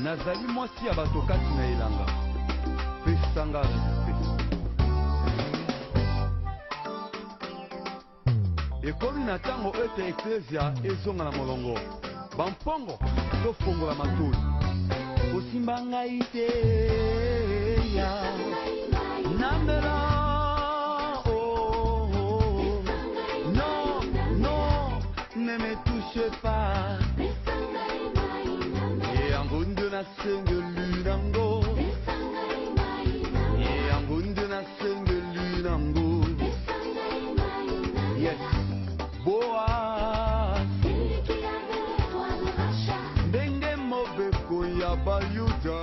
nazali mwasi ya bato kati na elanga pesanga respect ekomi na ntango ete eklesia ezonga na molongo bampongo tofongola matoi kosimba ngai te ya nambela non ne me touche pas yangundu na sengelu nango yangundu na sengelu nango yes boa ndenge mobeko ya bayuda.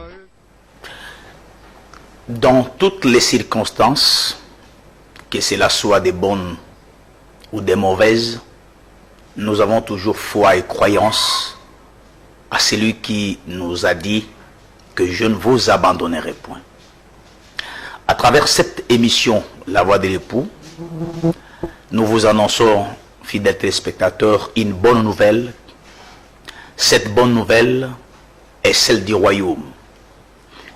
Dans toutes les circonstances, que cela soit des bonnes ou des mauvaises, nous avons toujours foi et croyance à celui qui nous a dit que je ne vous abandonnerai point. À travers cette émission, La Voix de l'époux, nous vous annonçons, fidèles téléspectateurs, une bonne nouvelle. Cette bonne nouvelle est celle du royaume.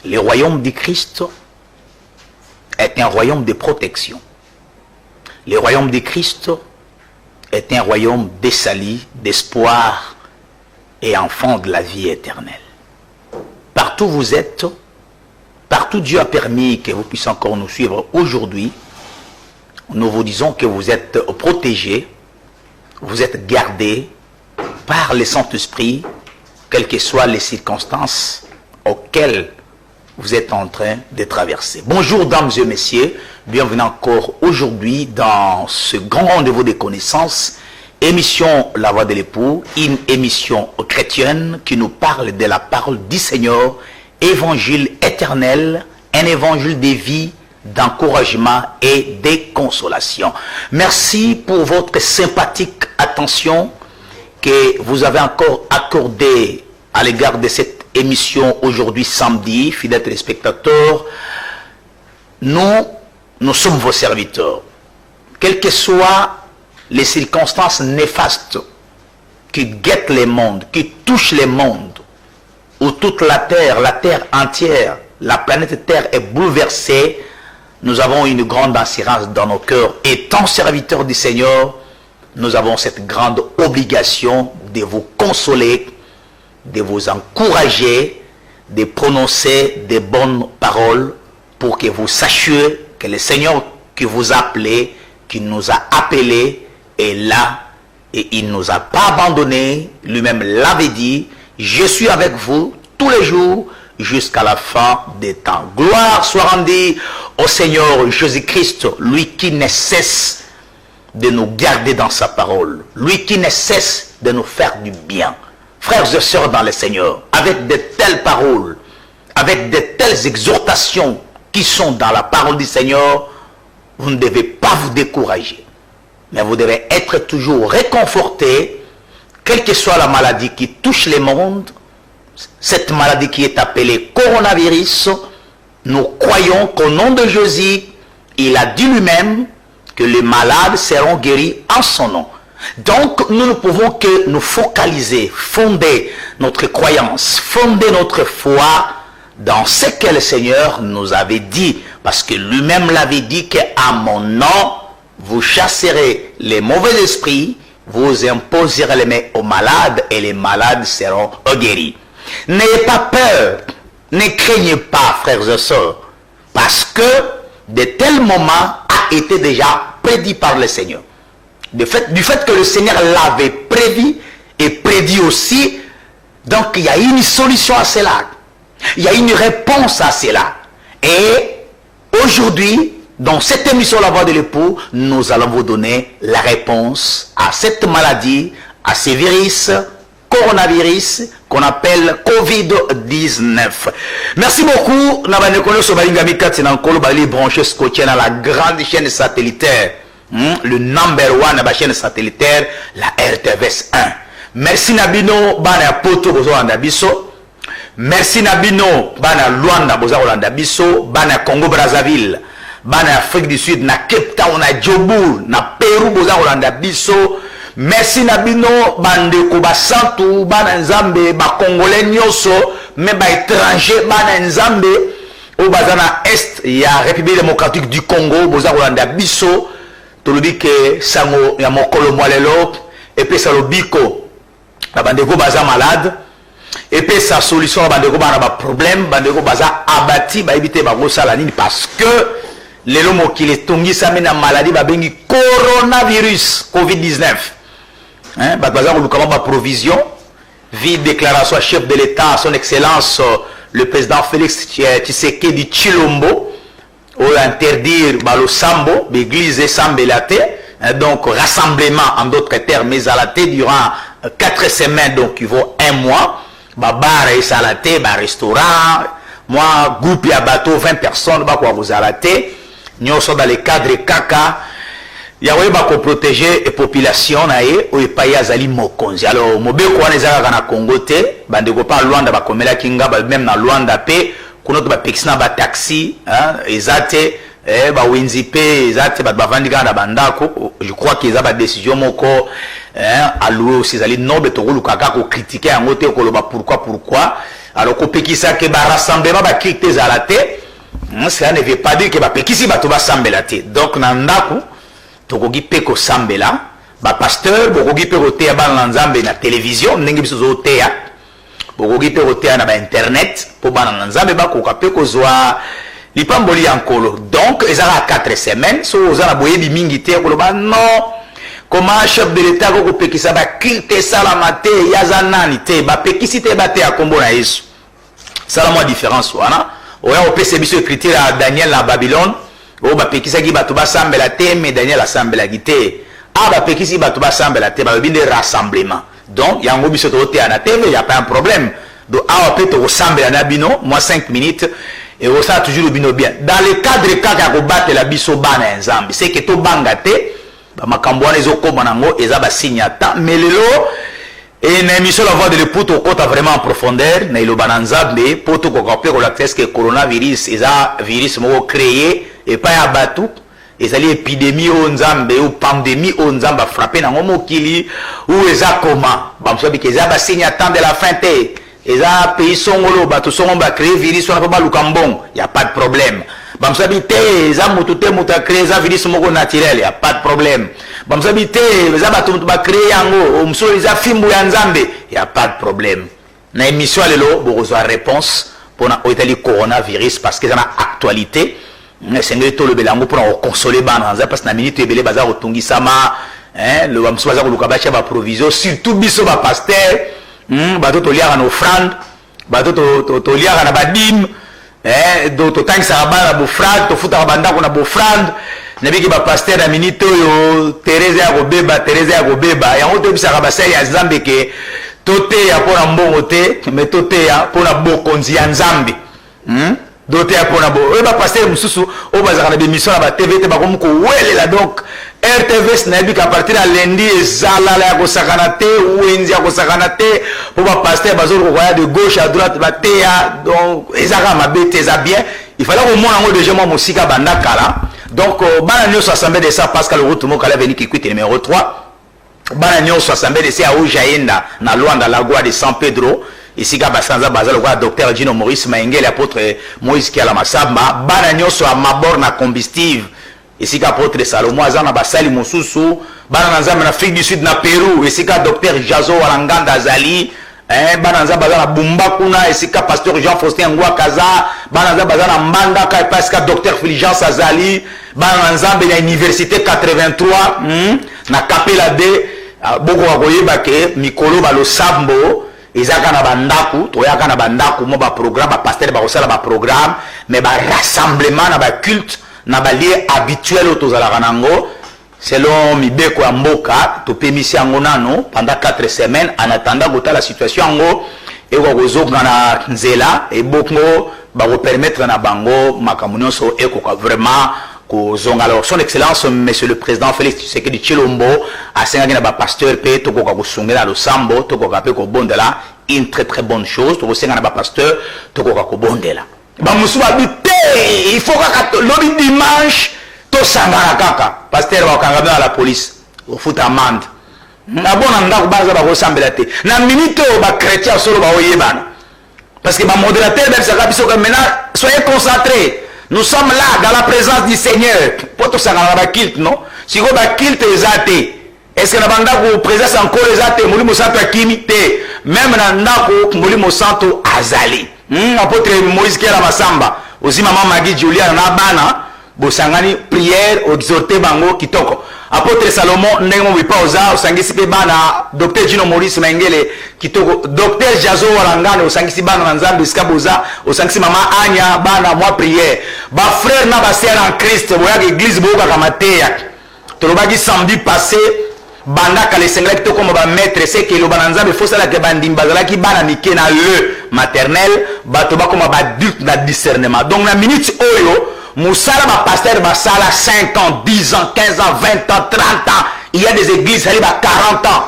Le royaume du Christ est un royaume de protection. Le royaume du Christ est un royaume d'essali, d'espoir et enfant de la vie éternelle. Partout où vous êtes, partout Dieu a permis que vous puissiez encore nous suivre aujourd'hui, nous vous disons que vous êtes protégés, vous êtes gardés par le Saint-Esprit, quelles que soient les circonstances auxquelles vous êtes en train de traverser. Bonjour dames et messieurs, bienvenue encore aujourd'hui dans ce grand rendez-vous de connaissances, émission La Voix de l'époux, une émission chrétienne qui nous parle de la parole du Seigneur, évangile éternel, un évangile de vie, d'encouragement et de consolation. Merci pour votre sympathique attention que vous avez encore accordée à l'égard de cette émission aujourd'hui samedi, fidèles téléspectateurs. Nous sommes vos serviteurs. Quelles que soient les circonstances néfastes qui guettent les mondes, qui touchent les mondes, où toute la terre entière, la planète Terre est bouleversée, nous avons une grande assurance dans nos cœurs. Étant serviteurs du Seigneur, nous avons cette grande obligation de vous consoler, de vous encourager, de prononcer des bonnes paroles pour que vous sachiez que le Seigneur qui vous a appelé, qui nous a appelés, est là et il ne nous a pas abandonnés. Lui-même l'avait dit, je suis avec vous tous les jours jusqu'à la fin des temps. Gloire soit rendue au Seigneur Jésus-Christ, lui qui ne cesse de nous garder dans sa parole, lui qui ne cesse de nous faire du bien. Frères et sœurs dans le Seigneur, avec de telles paroles, avec de telles exhortations qui sont dans la parole du Seigneur, vous ne devez pas vous décourager. Mais vous devez être toujours réconforté, quelle que soit la maladie qui touche le monde, cette maladie qui est appelée coronavirus. Nous croyons qu'au nom de Jésus, il a dit lui-même que les malades seront guéris en son nom. Donc, nous ne pouvons que nous focaliser, fonder notre croyance, fonder notre foi dans ce que le Seigneur nous avait dit. Parce que lui-même l'avait dit qu'à mon nom, vous chasserez les mauvais esprits, vous imposerez les mains aux malades et les malades seront guéris. N'ayez pas peur, ne craignez pas, frères et sœurs, parce que de tels moments a été déjà prédit par le Seigneur. Du fait que le Seigneur l'avait prévu et prédit aussi, donc il y a une solution à cela. Il y a une réponse à cela. Et aujourd'hui, dans cette émission La Voix de l'époux, nous allons vous donner la réponse à cette maladie, à ce virus, coronavirus, qu'on appelle Covid-19. Merci beaucoup. Branché scotché dans la grande chaîne satellitaire. Le number one de la chaîne satellitaire, la RTVS 1. Merci Nabino, Bana Poto, Bozolanda Biso. Merci Nabino, Bana Luanda, Bozolanda Biso, Bana Congo Brazzaville, Bana Afrique du Sud, na Cape Town, na Djoboul, na Pérou, Bozolanda Biso. Merci Nabino, Bande Koba Santou, Bana Nzambe, Ba Congolais Nyoso, mais ba étranger bana nzambe au bazana est il y a République démocratique du Congo boza Rolanda biso tolobi ke sango ya mokolo mwalelo et puis ça lobiko ba bandeko baza malade et puis sa solution ba bandeko bana ba problème bandeko baza abati ba éviter ba kosala nini parce que lelo mokili tongisa mena maladie ba bengi coronavirus COVID-19 hein ba baza ko ba provision vie déclaration chef de l'État son excellence le président Félix Tshisekedi Tshilombo ou interdire le sambo l'église et sambelate donc rassemblement en d'autres termes mais à la tête durant 4 semaines donc il vaut 1 mois bar et salate bar restaurant moi groupe à bateau 20 personnes ba quoi vous alaté nous sommes dans les cadres kaka yawe ba ko protéger et population nae o epaya zali mokonzi alors mobeko wana ezaka na Congo te bandeko pa Luanda ba komela kinga ba même na Luanda pe kuno to ba pexina ba taxi hein ezate ba winzi pe ezate ba bavandika na bandako je crois qu'ils a ba décision moko hein alloué aussi zali noble to lukaka ko critiquer yango te ko loba pourquoi alors ko pekisa ke ba rassemblement ba critiquer zalate ça ne veut pas dire que ba pekisi ba to ba sambela te donc na ndako tokogi pe ko sambela ba pasteur bokogi pe ko te ba nzambe na télévision ndenge biso zo te ya bokogi pe ko te na ba internet po ba nzambe ba ko ka pe ko zwa lipamboli yankolo donc ezala 4 semaines so ozala boyebi mingi te ko ba non comment chef de l'état ko pekisa ba kilte sala mate yaza nani te ba pekisi te ba te ya kombo na Yesu sala moi différence wana oya opese biso écriture à Daniel na Babylone o ba pekisa ki bato ba sambela te mais Daniel a sambela ki te a ba pekisi bato ba sambela te ba binde rassemblement donc yango biso to te ana te mais y a pas un problème donc a peut to sambela na bino moi 5 minutes et on ça toujours bino bien dans le cadre kaka ko battre la biso bana nzambe c'est que to banga te ba makambo wana ezo koma nango eza ba signata mais lelo et na émission la voix de l'époux to kota vraiment en profondeur na ilo bananzambe poto ko kapé ko la test que coronavirus eza virus moko créé et pas à batou et ça épidémie au nzambe ou pandémie au nzambe frappé dans mokili ou eza comment ba msobi ke eza ba signata de la fin te eza pays songolo bato songo ba créer virus on pas lukambong y a pas de problème bamsabi te eza mutu te mutu a créer eza virus moko naturel y a pas de problème bamsabi te eza bato mutu ba créer yango mso eza fimbu ya nzambe y a pas de problème na émission lelo bokozwa réponse pour na otali coronavirus parce que ça na actualité c'est ngeli le belango pour consoler bana nza parce na minute ebele baza kotungisama hein le bamso baza koluka bacha ba provision surtout biso ba pasteur bato to liaka na offrande bato to liaka na badim do to tangisa bana bo frade to futa banda ko na bo frade na biki ba pasteur na minute yo Teresa ya kobeba yango to bisaka ba sel ya nzambe ke tote ya pona mbongo te mais tote ya pona bokonzi ya nzambe dote ya pona bo ba pasteur mususu o bazaka na bémission na ba TV te ba ko mko welela donc RTVS na bika partir à lundi ezala la ko sakana te wenzi ya ko sakana te po ba pasteur bazolo ko ya de gauche à droite ba te ya donc ezaka mabete za bien il fallait au moins ngo déjà moi musika banda kala donc bana nyoso assemblée de ça Pascal Routumo kala veni ki kwite numéro 3 bana nyoso assemblée de ça au Jaenda na Luanda la Gua de San Pedro ici ka basanza bazalo kwa docteur Gino Maurice Maengele apôtre Moïse Kiala Masamba bana nyoso a mabor na combustive ici ka apôtre Salomon azana basali mususu bana nzambe na Afrique du Sud na Pérou ici ka docteur Jazo Walanganda Azali bana nzambe bazana Bumba kuna ici ka pasteur Jean Faustin Ngwa Kaza bana nzambe bazana Mbanda ka pasteur docteur Fulgence Azali bana nzambe na université 83 na Kapela de boko bakoyeba ke mikolo balo sambo ezaka na bandaku toyaka na bandaku mo ba programme ba pasteur ba kosala ba programme mais ba rassemblement na ba culte na ba lieu habituel otozala nango selon mibeko ya mboka to pemisi yango nano pendant 4 semaines en attendant gota la situation yango e ko kozonga na nzela e bongo ba ko permettre na bango makamunyo so e ko vraiment alors son excellence monsieur le président Félix Tshisekedi Tshilombo a sengaki na ba pasteur pe to ko ka kusungela lo sambo to ko ka pe ko bondela une très bonne chose to ko senga na ba pasteur to ko ka ko bondela ba musuba bité il faut ka lobby dimanche to sangara kaka pasteur ba kanga na la police au foot amende na bona ndako baza ba ko sambela te na minute ba chrétien solo ba oyebana Parce que ma modérateur, maintenant, soyez concentrés. Nous sommes là, dans la présence du Seigneur. Pour tout ça, dans la kilt, non? Si vous avez kilt, est-ce que la bande vous présence encore les athées, Mouli Mosanto Akimi, même dans Nako, Mouli Mosanto Azali. Apôtre Moïse Kela Masamba, aussi maman Magui Julia, Nabana, Bosangani, prière, exhorté Bango, Kitoko. Apôtre Salomon, Nengo Wipauza, Osangisi Bana, Docteur Gino Maurice Mengele, Kitoko, Docteur Jazo Warangane, Osangisi Bana, Nzambi Skaboza, Osangisi Maman Anya, Bana, moi prière. Ba frère na ba sœur en Christ, voyez l'église Boka Kamatea. Tolobaki samedi passé, Banda Kalesengla Kitoko Mba maître, c'est que le Bananzambe faut ça la que Bandimbazala qui Bana Nike na le maternel, Batoba comme ba adulte na discernement. Donc la minute Oyo, Moussala, ma pasteur, Bassala, 5 ans, 10 ans, 15 ans, 20 ans, 30 ans. Il y a des églises, ça à 40 ans.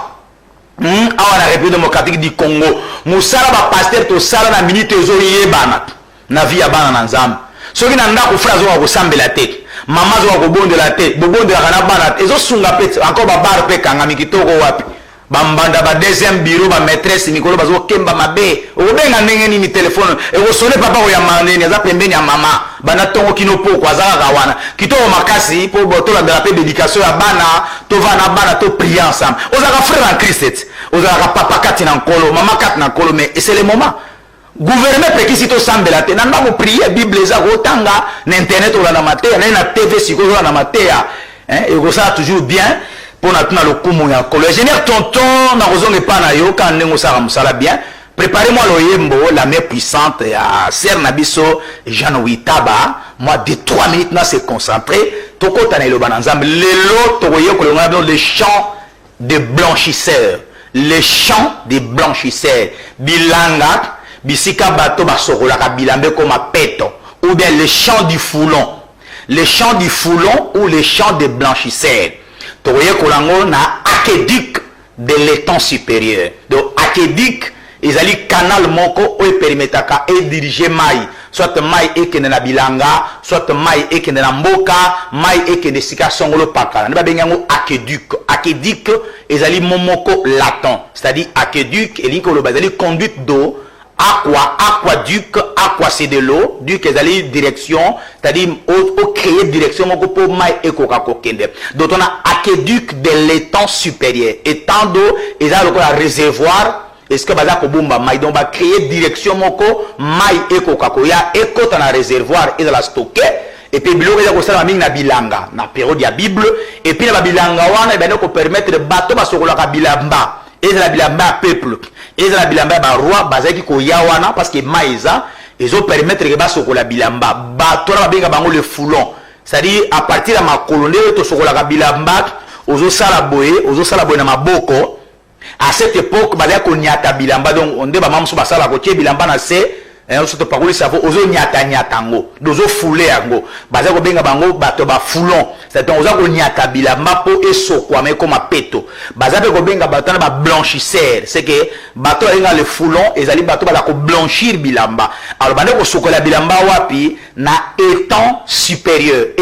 À la République démocratique du Congo. Moussala, ma pasteur, tout ça, la minute, ils ont na vie à Bana Nanzam. Ceux qui n'ont pas fait ça, ils ont la tête. Maman, ils ont bon de la tête. Bon de la Bana. Ils ont sunga pet. Encore babar pe kangami kitoko wapi. Bambanda ba deuxième bureau ba maîtresse Nicolas bazo kemba mabe obenga ndenge ni téléphone e ko sonner papa o ya mandeni aza pembeni ya mama bana tongo kino poko azala kawana kitoko makasi po boto la bela pe dédication ya bana to vana bana to prier ensemble ozaka frère en Christ ozaka papa kati na nkolo mama kati na nkolo mais c'est le moment gouvernement pe kisi to sambela te nanda ko prier bible za ko tanga na internet o na matea na TV siko na matea et ko ça toujours bien pour le kumu ya kolo ingénieur tonton na kozonge pa na yo kan nengo sala musala bien préparez-moi le yembo la main puissante ya ser nabiso Jean Witaba moi de 3 minutes na se concentrer tokota na lo bananzambe lelo tokoye ko le chant des blanchisseurs le chant des blanchisseurs bilanga bisika bato basokola ka bilambe comme peto ou bien le chant du foulon ou le chant des blanchisseurs. Toye kolango na akédique de l'étang supérieur. Donc akédique, ils allaient canal moko ou perimetaka et diriger mai. Soit mai ekene na bilanga, soit mai ekene na mboka, mai ekene sika songolo pakala. Neba bengango akédique. Akédique, ils allaient momoko latin. C'est-à-dire akédique, et l'inko lo bazali conduite d'eau. Aquaduc, aqua c'est de l'eau, duc est allé direction, c'est-à-dire au créer direction pour maï et coca kokende. Donc on a aqueduc de l'étang supérieur. Étang d'eau, et là le réservoir, est-ce que baza ko bomba maï donc va créer direction moko maï et coca koya et quand on a réservoir et de la stocker et puis bilo ko ça na bilanga na période ya Bible et puis na bilanga wana e ben ko permettre de bateau ba sokola ka bilamba et la bilamba peuple. Et la bilamba ba roi bazaki ko yawana parce que maïza ils ont permettre que ba sokola bilamba ba tora benga bango le foulon c'est-à-dire à partir de ma colonie to sokola bilamba ozo sala boye na maboko à cette époque bazaki ko nyata bilamba donc on deba mamso ba sala ko tie bilamba na se et on se pakuli savo ozo nyata ngo dozo foulé ngo bazaki ko benga bango bato ba foulon c'est-à-dire ozo ko nyata bilamba po esokwa mais comme peto bazaki ko benga bato na ba blanchisseur c'est que bato enga le foulon ezali bato ba ko blanchir bilamba alors bande ko sokola bilamba wapi na étang supérieur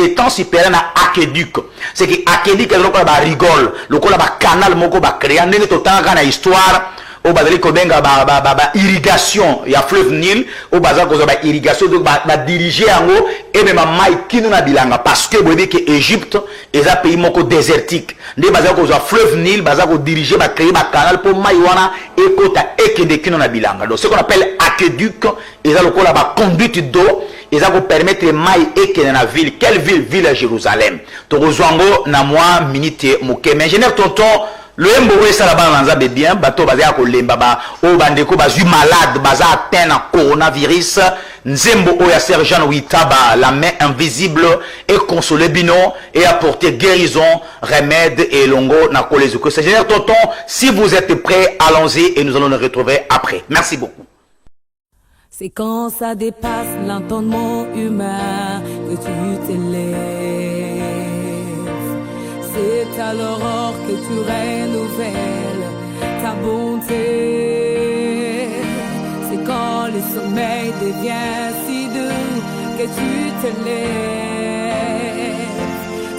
na aqueduc c'est que aqueduc lokola ba rigole lokola ba canal moko ba créer ndenge to tanga na histoire au bazali ko benga ba irrigation ya fleuve Nil au bazali ko ba irrigation donc ba diriger yango et même mai kino na bilanga parce que boyebi que Égypte est un pays moko désertique nde bazali ko fleuve Nil bazali ko diriger ba créer ba canal pour mai wana ekota ekende kino na bilanga donc ce qu'on appelle aqueduc et ça lokola ba conduite d'eau et ça vous permettre mai ekende na ville quelle ville à Jérusalem to kozwango na moi minute moke mais ingénieur tonton le mbowe sala ba nanza be bien bato bazaya ko lemba ba o bandeko bazui malade baza atteint na coronavirus nzembo o ya Sergent Witaba la main invisible et consoler bino et apporter guérison remède et longo na kolezuko. Seigneur tonton si vous êtes prêts allons-y et nous allons nous retrouver après. Merci beaucoup. C'est quand ça dépasse l'entendement humain que tu t'élèves. C'est à l'aurore que tu renouvelles ta bonté. C'est quand le sommeil devient si doux que tu te lèves.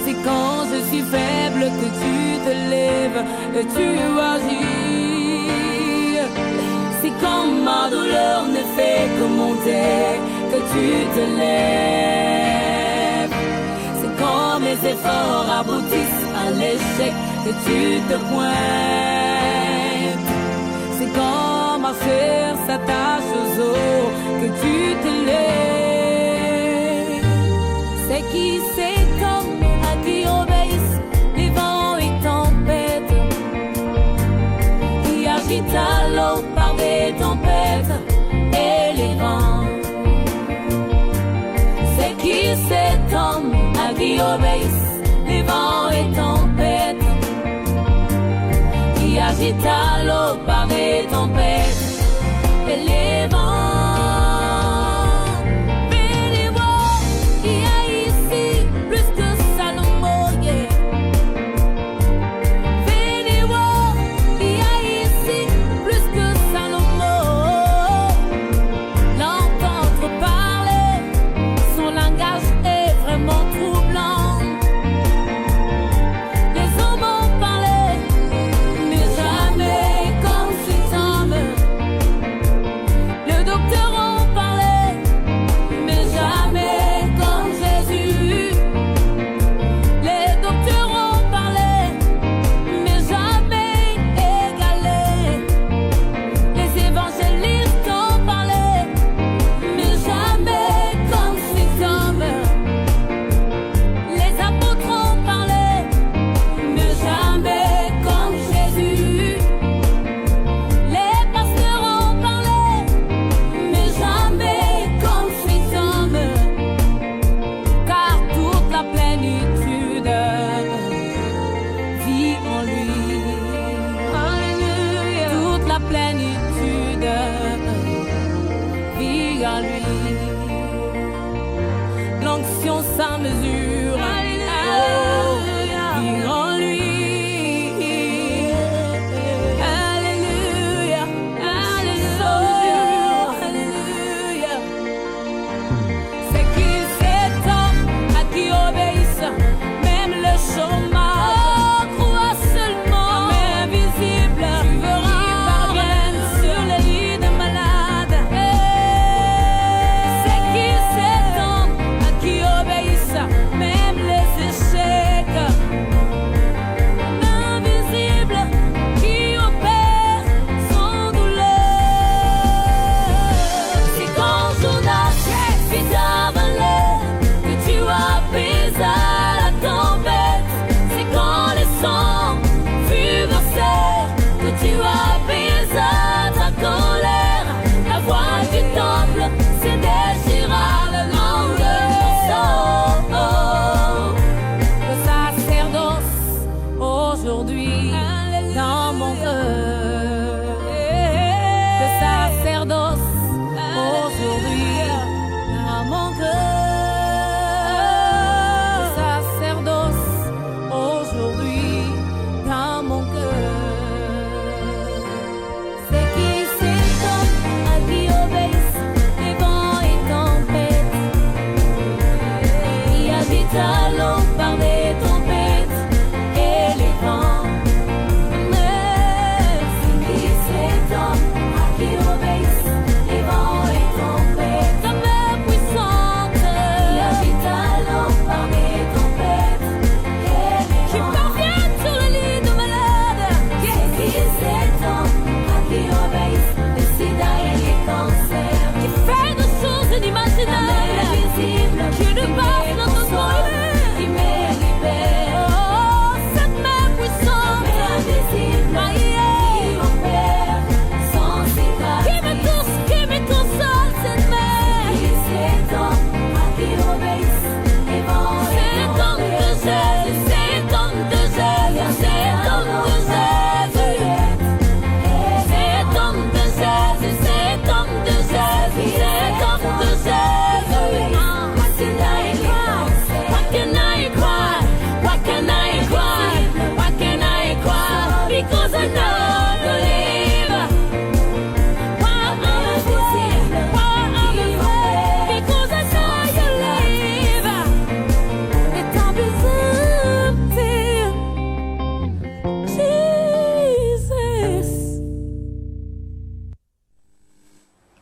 C'est quand je suis faible que tu te lèves et tu agis. C'est quand ma douleur ne fait que monter que tu te lèves. C'est quand mes efforts aboutissent à l'échec que tu te pointes. C'est quand ma chair s'attache aux os que tu te lèves. C'est qui, c'est comme à qui obéissent les vents et tempêtes, qui agite à l'eau par des tempêtes et les vents. C'est qui, cet homme à qui obéissent les vents et tempêtes, qui agite à l'eau par des tempêtes et les vents. Sans mesure, vit en lui. Alléluia, Alléluia, Alléluia. C'est qui, cet homme à qui obéissent même le chômage. Crois seulement, mais invisible, tu verras parvienne sur le lit de malade. C'est qui, cet homme à qui obéissent même les échecs, invisible, qui opère sans douleur. C'est quand Jonas fit avaler que tu apaisas la tempête. C'est quand les sangs furent versés que tu apaisas ta colère. La voix du temple se déchira le long de ton sang. Aujourd'hui dans mon cœur, le sacerdoce aujourd'hui dans mon cœur, le sacerdoce aujourd'hui dans mon cœur. C'est qui, cet homme à qui obéissent les vents et tempêtes, qui habite à l'eau par des tempêtes et les vents. Merci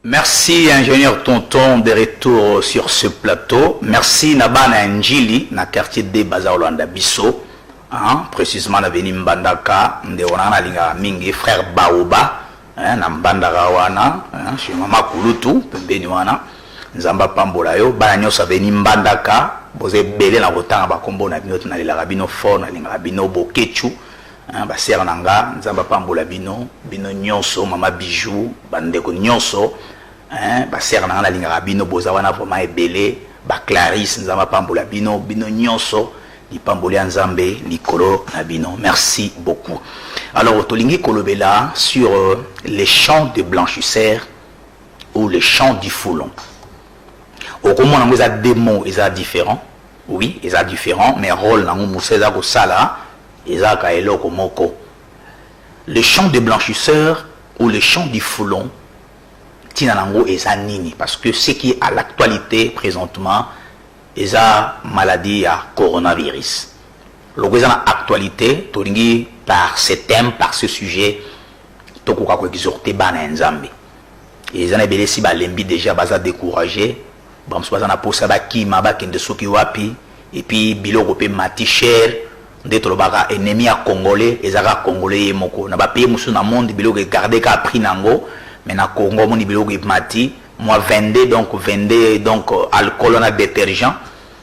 Merci ingénieur Tonton de retour sur ce plateau. Merci Nabana Njili na quartier de Bazar Olanda Bisso. Précisément na veni Mbandaka ndeona linga mingi frère Baoba na Mbandaka wana chez Mama Kulutu pembeni wana Nzamba Pambola yo bana nyosa veni Mbandaka boze belé na botanga bakombo na bino na lelaka bino fort na linga bino bokechu ba ser nanga Nzamba Pambola bino nyonso Mama Bijou bandeko nyonso ba ser nanga na linga bino boza wana vraiment ebelé ba Clarisse Nzamba Pambola bino nyonso li pamboli Nzambe likolo na bino. Merci beaucoup. Alors tolingi kolobela sur les champs de blanchisseurs ou les champs du foulon. Au comment on a des mots ils sont différents. Oui, ils sont différents mais rôle na museza ko sala ils ka eloko moko. Les champs de blanchisseurs ou les champs du foulon tinanango eza nini parce que ce qui est à l'actualité présentement eza maladie à coronavirus. Logo eza na actualité tolingi par ce thème par ce sujet tokoka ko exhorter bana Nzambe. Eza na belesi ba lembi déjà baza découragé. Bon so baza na posa ba kima ba kende soki wapi et puis biloko pe mati cher ndeto lobaka ennemi ya congolais ezaka congolais moko na ba pays musu na monde biloko garder ka prix nango mais na Congo moni biloko mati moi 22 donc alcool na détergent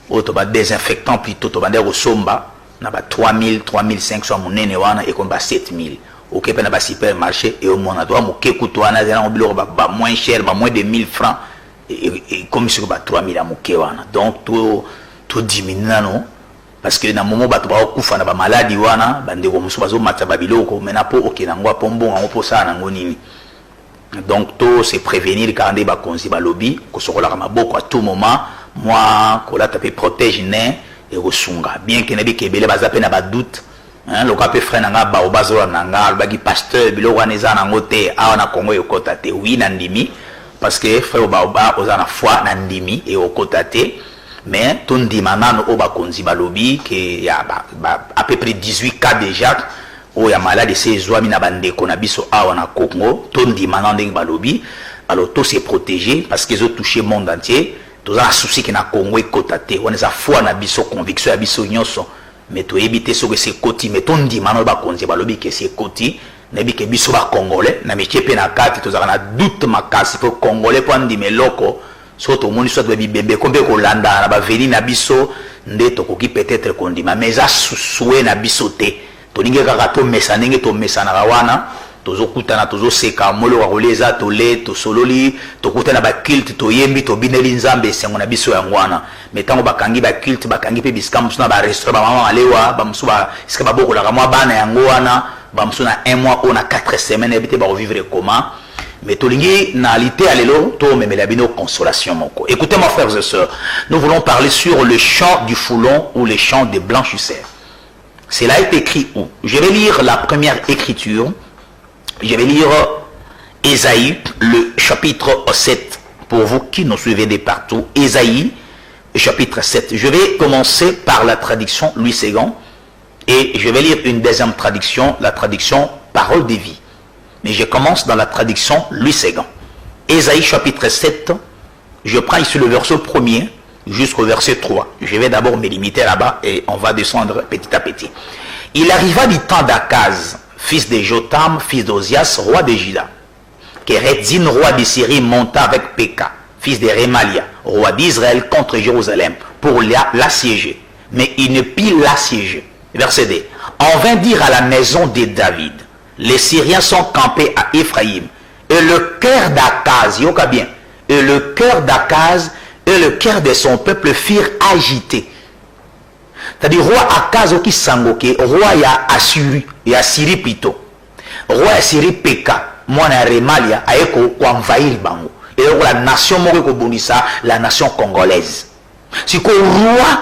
auto ba désinfectant plutôt to bande ko somba na ba 3000 3500 monene wana et kon ba 7000 OK pe na ba supermarché et au mona doit mo kekuto wana zana biloko ba moins cher ba moins de 1000 francs et comme sur ba 3000 à moke wana donc to diminue non parce que na moment ba to ba kufa na ba maladie wana bande ko musu bazo matsa ba biloko mais na po OK na ngwa pombo ngo po sa na ngonini. Donc tout c'est prévenir quand des bakonzi balobi ko sokola ka maboko à tout moment moi ko la taper protège né et osunga bien que nabi kebele bazape na ba doute hein lo ka pe frère nga ba obazola nanga bagi pasteur bilo waneza na ngote a na Congo yokota te oui na ndimi parce que frère ba ozana foi na ndimi et okota te mais ton dimana no bakonzi balobi que ya à peu près 18 cas déjà o ya malade se zwami na bandeko na biso awa na Congo tondi manande balobi alors tout c'est protégé parce qu'ils ont touché le monde entier tous a souci que na Congo ekotate on a foi na biso conviction ya biso nyonso mais to éviter ce que c'est koti mais tondi manande ba konzi balobi que c'est koti na bi ke biso ba congolais na métier pe na kati tous a na doute makasi faut congolais pour ndi meloko soto moni soit ba bibembe kombe ko landa na ba veni na biso ndeto ko ki peut-être kondima mais za soué na biso te toninge kaka to mesanenge to mesana wana tozo kutana tozo seka molo wa koleza to le to sololi to kutana ba kilt to yembi to bineli Nzambe sengo na biso ya ngwana metango bakangi ba kilt bakangi pe biskam suna ba restaurant ba mama alewa ba musuba iska ba boko la kamwa bana ya ngwana ba musuna 1 mois on a 4 semaines ebite ba vivre comment mais tolingi naalité alelo to memela bino consolation moko. Écoutez mes frères et sœurs, nous voulons parler sur le chant du foulon ou les chants des blanchisseurs. Cela est écrit où? Je vais lire la première écriture. Je vais lire Ésaïe, le chapitre 7. Pour vous qui nous suivez de partout. Ésaïe, chapitre 7. Je vais commencer par la traduction Louis Ségan. Et je vais lire une deuxième traduction, la traduction Parole de vie. Mais je commence dans la traduction Louis Ségan. Ésaïe, chapitre 7. Je prends ici le verset 1er. Jusqu'au verset 3. Je vais d'abord me limiter là-bas et on va descendre petit à petit. Il arriva du temps d'Akaz, fils de Jotam, fils d'Ozias, roi de Juda, que Redzin, roi de Syrie, monta avec Peka, fils de Remalia, roi d'Israël, contre Jérusalem, pour l'assiéger. Mais il ne put l'assiéger. Verset 2. On vint dire à la maison de David, les Syriens sont campés à Ephraïm, et le cœur d'Akaz, yoka bien, et le cœur d'Akaz et le cœur de son peuple furent agités. C'est-à-dire, roi Akaz qui sangoke, roi ya Assyrie, et Assyrie plutôt. Roi Assyrie Peka, moi na Remalia, aeko kwa envahir bango. Et la nation moko bondisa, la nation congolaise. C'est que roi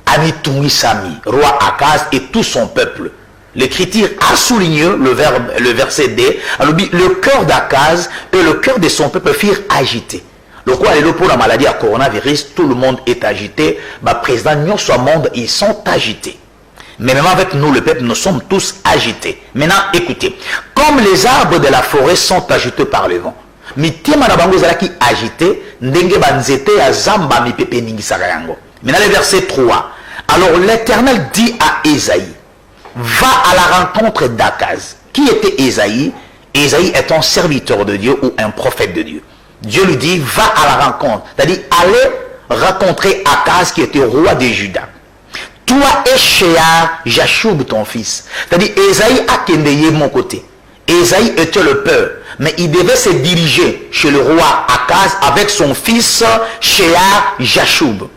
Amitungi Sami, roi Akaz et tout son peuple. L'écriture a souligné le verset D, le cœur d'Akaz et le cœur de son peuple furent agités. Le quoi est pour la maladie à coronavirus, tout le monde est agité. Bah, président, nous sommes monde, ils sont agités. Mais même avec nous, le peuple, nous sommes tous agités. Maintenant, écoutez. Comme les arbres de la forêt sont agités par le vent. Mitema na bango ezalaki agité, ndenge banzete ya zamba mipepe ningisaka yango. Maintenant le verset 3. Alors l'Éternel dit à Ésaïe, va à la rencontre d'Akaz. Qui était Ésaïe? Ésaïe est un serviteur de Dieu ou un prophète de Dieu. Dieu lui dit, va à la rencontre. C'est-à-dire, allez rencontrer Akaz qui était roi de Juda. Toi et Shear Jashoub ton fils. C'est-à-dire, Ésaïe a kendeye mon côté. Ésaïe était le père, mais il devait se diriger chez le roi Akaz avec son fils Shear Jashoub.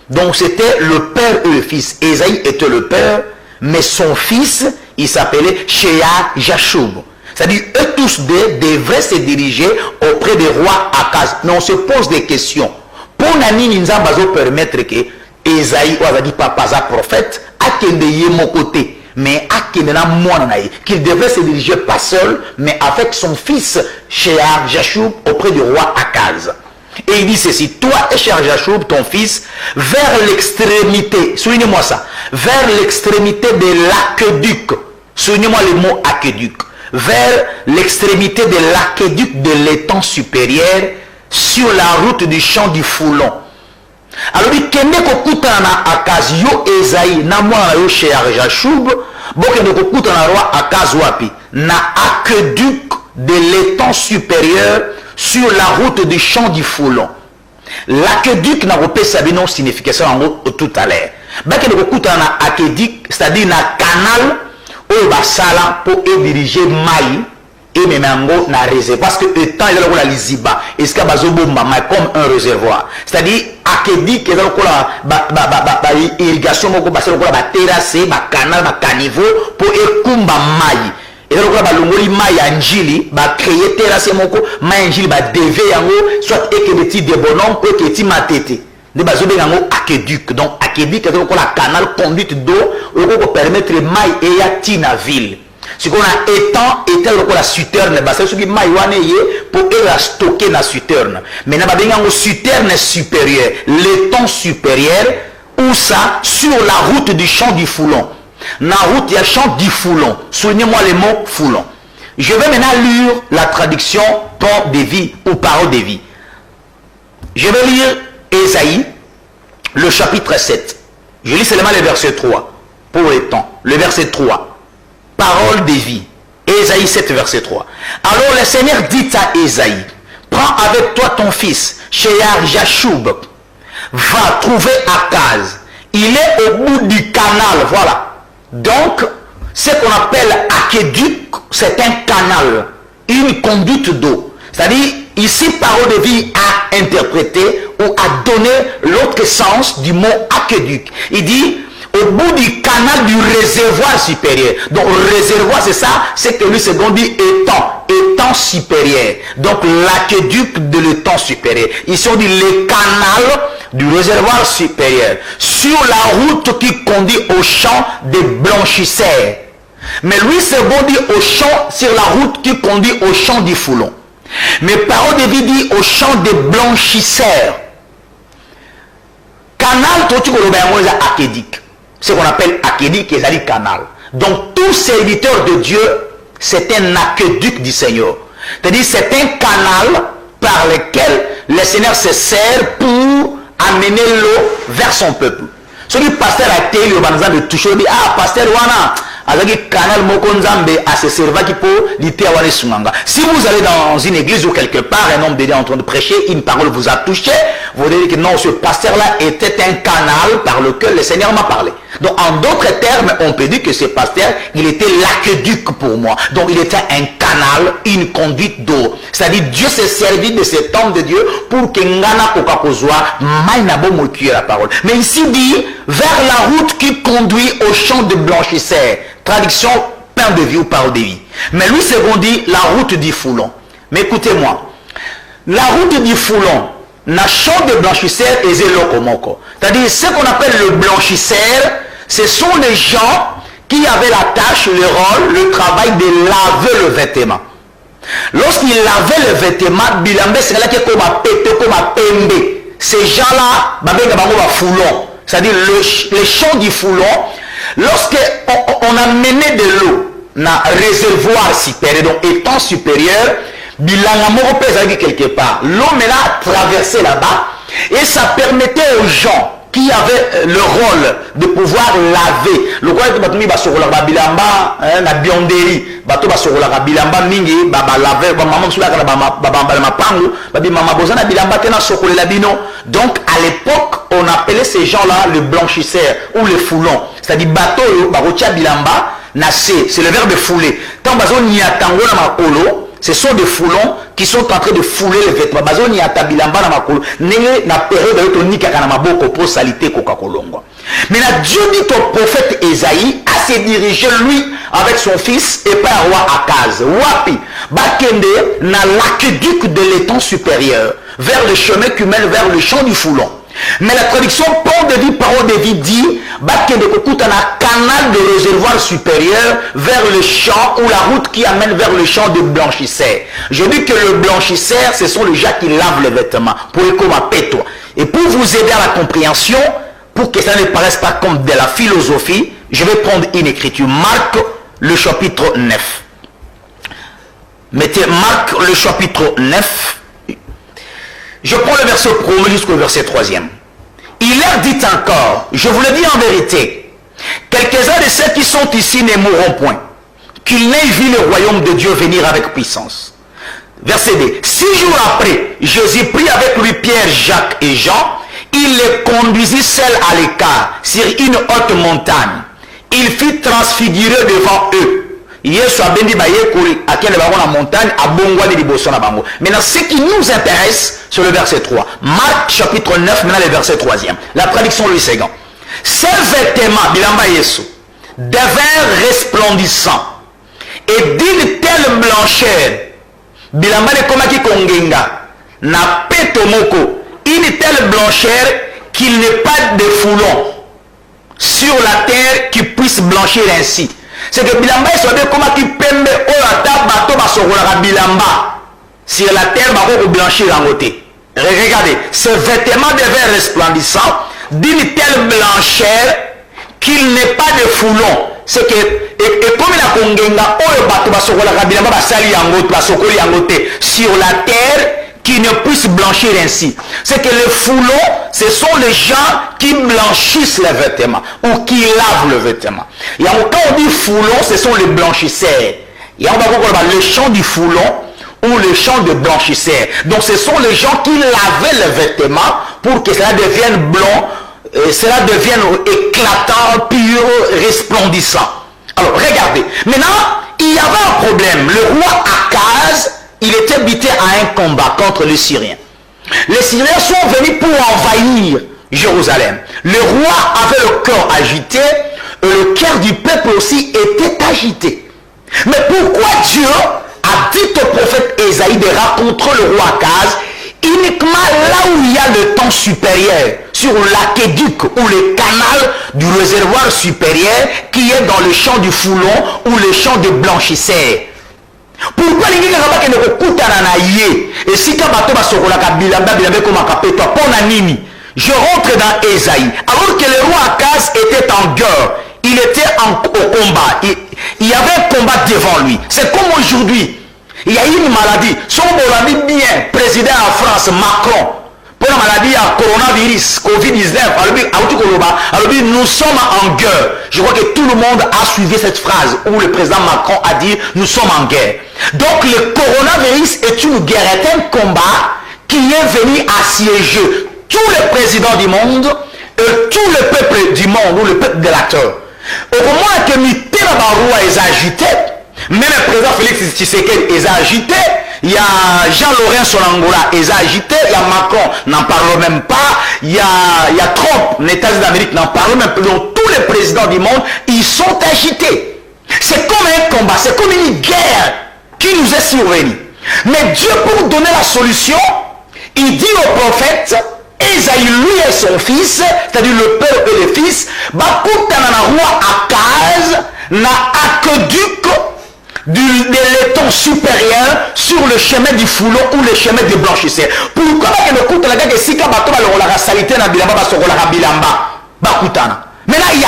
Donc c'était le père et le fils. Ésaïe était le père, mais son fils, il s'appelait Shear Jashoub. C'est-à-dire, eux tous deux devraient se diriger auprès du roi Akaz. Mais on se pose des questions. Pour Nani Nzambazo permettre que Ésaïe, ou dit papa, prophète, a kendeye mon côté. Mais a kendena moanaï, qu'il devait se diriger pas seul, mais avec son fils Shear Jashoub auprès du roi Akaz. Et il dit ceci, toi et Shear Jashoub, ton fils, vers l'extrémité, soulignez-moi ça, vers l'extrémité de l'aqueduc, soulignez-moi le mot aqueduc, vers l'extrémité de l'aqueduc de l'étang supérieur, sur la route du champ du Foulon. Alors il kende kokutana Akaz yo Esaïe na mwana yo Shear Jashoub, bokende kokutana roi Akaz wapi na aqueduc de l'étang supérieur sur la route du champ du Foulon. L'aqueduc n'a pas sa non signification en gros tout à l'heure. Bakende kokutana na aqueduc, c'est-à-dire na canal où basala pour diriger maï et même en na réservoir parce que étant il y a la liziba est ce que bazobomba comme un réservoir, c'est-à-dire aqueduc est la irrigation moko basala ko ba terrasse ba canal ba caniveau pour ekumba maï et là ba longoli maï ya njili ba créer terrasse moko maï njili ba dever yango soit ekebeti de bonhomme ou eketi matete de bazobe yango aqueduc. Donc aqueduc est la canal conduite d'eau pour permettre maï et ya tina ville. Ce qu'on a étant la citerne, c'est ce qui m'a pour la stocker la citerne. Mais nous avons une citerne supérieure, l'étang supérieur, où ça, sur la route du champ du Foulon. La route, il y a champ du Foulon. Soulignez-moi le mot Foulon. Je vais maintenant lire la traduction pont de vie ou parole de vie. Je vais lire Ésaïe, le chapitre 7. Je lis seulement le verset 3 pour le temps. Le verset 3. Parole de vie. Ésaïe 7, verset 3. Alors le Seigneur dit à Ésaïe, prends avec toi ton fils, Shear Jashoub, va trouver Akaz. Il est au bout du canal, voilà. Donc, ce qu'on appelle aqueduc, c'est un canal, une conduite d'eau. C'est-à-dire, ici, parole de vie a interprété ou a donné l'autre sens du mot aqueduc. Il dit, au bout du canal du réservoir supérieur. Donc, le réservoir, c'est ça, c'est que lui, c'est qu'on dit étang supérieur. Donc, l'aqueduc de l'étang supérieur. Ici, on dit le canal du réservoir supérieur. Sur la route qui conduit au champ des blanchisseurs. Mais lui, c'est qu'on dit au champ, sur la route qui conduit au champ du Foulon. Mais parole de vie dit au champ des blanchisseurs. Canal, tout le monde est aqueduc. Ce qu'on appelle aqueduc et zali canal. Donc tout serviteur de Dieu, c'est un aqueduc du Seigneur. C'est-à-dire c'est un canal par lequel le Seigneur se sert pour amener l'eau vers son peuple. Ce qui pasteur a été le de toucher, il dit ah pasteur wana azaki canal mokonzambe à se servir qui pour l'ité awale sunganga. Si vous allez dans une église ou quelque part, un homme de Dieu est en train de prêcher, une parole vous a touché, vous direz que non, ce pasteur-là était un canal par lequel le Seigneur m'a parlé. Donc en d'autres termes, on peut dire que ce pasteur, il était l'aqueduc pour moi. Donc il était un canal, une conduite d'eau. C'est-à-dire Dieu s'est servi de cet homme de Dieu pour que ngana kokakozwa maïnabo mokuye la parole. Mais ici dit vers la route qui conduit au champ de blanchisseurs. Traduction pain de vie ou parole de vie. Mais lui c'est qu'on dit la route du Foulon. Mais écoutez-moi, la route du Foulon, na champ de blanchisseurs et zélokomoko. C'est-à-dire ce qu'on appelle le blanchisseur, ce sont les gens qui avaient la tâche, le rôle, le travail de laver le vêtement. Lorsqu'ils lavaient le vêtement, bilambe c'est là qui est comme un pété, comme un pembe. Ces gens-là, Foulon. C'est-à-dire les champs du Foulon, lorsqu'on a mené de l'eau dans un réservoir supérieur, donc étang supérieur, bilanga moko pesa quelque part. L'homme est là à traverser là-bas et ça permettait aux gens qui avaient le rôle de pouvoir laver. Le roi de Batumi Basorola Bilamba, la bionderie, Bato Basorola Bilamba Mingi, Baba laver, Maman Soulaka, Baba Mapangu, Babi Mama Bozana Bilamba Tena Sokole Labino. Donc à l'époque, on appelait ces gens-là le blanchisseur ou le foulon. C'est-à-dire Bato Barotia Bilamba, c'est le verbe fouler. Tant Bazo Niatango na Makolo, ce sont des foulons qui sont en train de fouler les vêtements. Bazo ni atabilamba na makolo. Nenge na période de tonika kana maboko pour salité coca colongo. Mais la Dieu dit au prophète Esaïe à se diriger lui avec son fils et par roi Akaz. Wapi bakende na l'aqueduc de l'étang supérieur vers le chemin qui mène vers le champ du foulon. Mais la traduction pont de vie, parole de vie dit bakende kokuta na canal de réservoir supérieur vers le champ ou la route qui amène vers le champ de blanchisseur. Je dis que le blanchisseur, ce sont les gens qui lavent les vêtements pour péto. Et pour vous aider à la compréhension, pour que ça ne paraisse pas comme de la philosophie, je vais prendre une écriture. Marc le chapitre 9. Mettez Marc le chapitre 9. Je prends le verset 1er jusqu'au verset 3e. Il leur dit encore, je vous le dis en vérité, quelques-uns de ceux qui sont ici ne mourront point, qu'ils n'aient vu le royaume de Dieu venir avec puissance. Verset 2. 6 jours après, Jésus prit avec lui Pierre, Jacques et Jean. Il les conduisit seuls à l'écart, sur une haute montagne. Il fut transfiguré devant eux. Yesu abendi ba yekuri akele ba na montagne abongwa de liboso na bango. Maintenant ce qui nous intéresse c'est le verset 3. Marc chapitre 9 maintenant le verset 3e. La traduction lui second. Ces vêtements bilamba Yesu devinrent resplendissants et d'une telle blancheur bilamba de komaki kongenga na petomoko une telle blancheur qu'il n'est pas de foulon sur la terre qui puisse blanchir ainsi. C'est que bilamba soit bien comme qui pembe o ata bato basokola bilamba sur la terre bako blanchir en côté. Regardez, ce vêtement devait resplendissant d'une telle blancheur qu'il n'est pas de foulon. C'est que et comme la kongenga o bato basokola bilamba basali yango basokoli yango te sur la terre qui ne puisse blanchir ainsi. C'est que les foulons, ce sont les gens qui blanchissent les vêtements ou qui lavent le vêtement. Et quand on dit foulon, ce sont les blanchisseurs. Et on va voir le champ du foulon ou le champ de blanchisseur. Donc ce sont les gens qui lavaient les vêtements pour que cela devienne blanc, cela devienne éclatant, pur, resplendissant. Alors regardez, maintenant il y avait un problème. Le roi Akaz, il était buté à un combat contre les Syriens. Les Syriens sont venus pour envahir Jérusalem. Le roi avait le cœur agité et le cœur du peuple aussi était agité. Mais pourquoi Dieu a dit au prophète Esaïe de rencontrer le roi Akaz uniquement là où il y a le temps supérieur, sur l'aqueduc ou le canal du réservoir supérieur qui est dans le champ du foulon ou le champ de blanchisseur? Pourquoi les gens ne peuvent pas et si quand je rentre dans Esaïe alors que le roi Akaz était en guerre, il était au combat, il y avait un combat devant lui. C'est comme aujourd'hui, il y a une maladie, son maladie bien, président en France, Macron, pour la maladie à coronavirus, Covid-19, nous sommes en guerre. Je crois que tout le monde a suivi cette phrase où le président Macron a dit nous sommes en guerre. Donc le coronavirus est une guerre, est un combat qui est venu assiéger tous les présidents du monde et tout le peuple du monde ou le peuple de l'acteur. Au moment que Mitterrand est agité, même le président Félix Tshisekedi est agité, il y a Jean-Laurent Sonangola est agité, il y a Macron, n'en parle même pas, il y a Trump, les États-Unis d'Amérique n'en parle même pas. Donc tous les présidents du monde, ils sont agités. C'est comme un combat, c'est comme une guerre qui nous est survenue. Mais Dieu, pour donner la solution, il dit au prophète, Esaïe, lui et son fils, c'est-à-dire le père et le fils, Bakutana roi Akaz, na aqueduc de l'étang supérieur sur le chemin du foulon ou le chemin du blanchisseur. Pourquoi la salité na bilamba basokola bilamba bakutana? Mais là il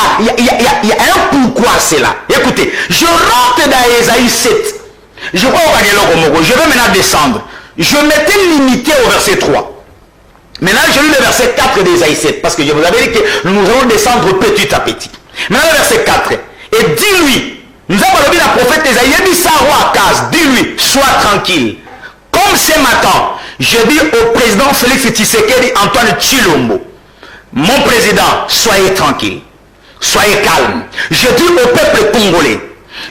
y a un pourquoi c'est là. Écoutez, je rentre dans Esaïe 7. Je crois au je vais maintenant descendre. Je m'étais limité au verset 3. Maintenant, je lis le verset 4 d'Ésaïe 7, parce que je vous avais dit que nous allons descendre petit à petit. Maintenant, le verset 4. Et dis-lui, nous avons lu la prophète Ésaïe, il dit ça au roi Akaz, dis-lui, sois tranquille. Comme ce matin, je dis au président Félix Tshisekedi Antoine Tshilombo, mon président, soyez tranquille, soyez calme. Je dis au peuple congolais,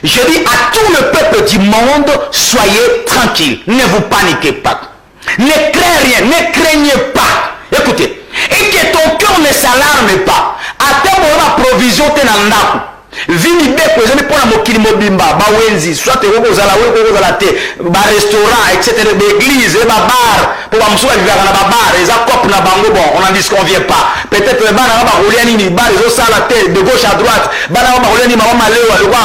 je dis à tout le peuple du monde, soyez tranquille, ne vous paniquez pas. Ne craignez rien, ne craignez pas. Écoutez, et que ton cœur ne s'alarme pas. Attends la provision tenandaku. Vini beko ezali pona mokili mobimba ba wenzi soit eko zala weko zala te ba restaurant etc ba église ba bar pour ba musuka vivaka na ba bar eza cop na bango bon on n'en disconvient pas peut-être bana ba rolia nini bar zo sala te de gauche à droite bana ba rolia ni mama malewa lokwa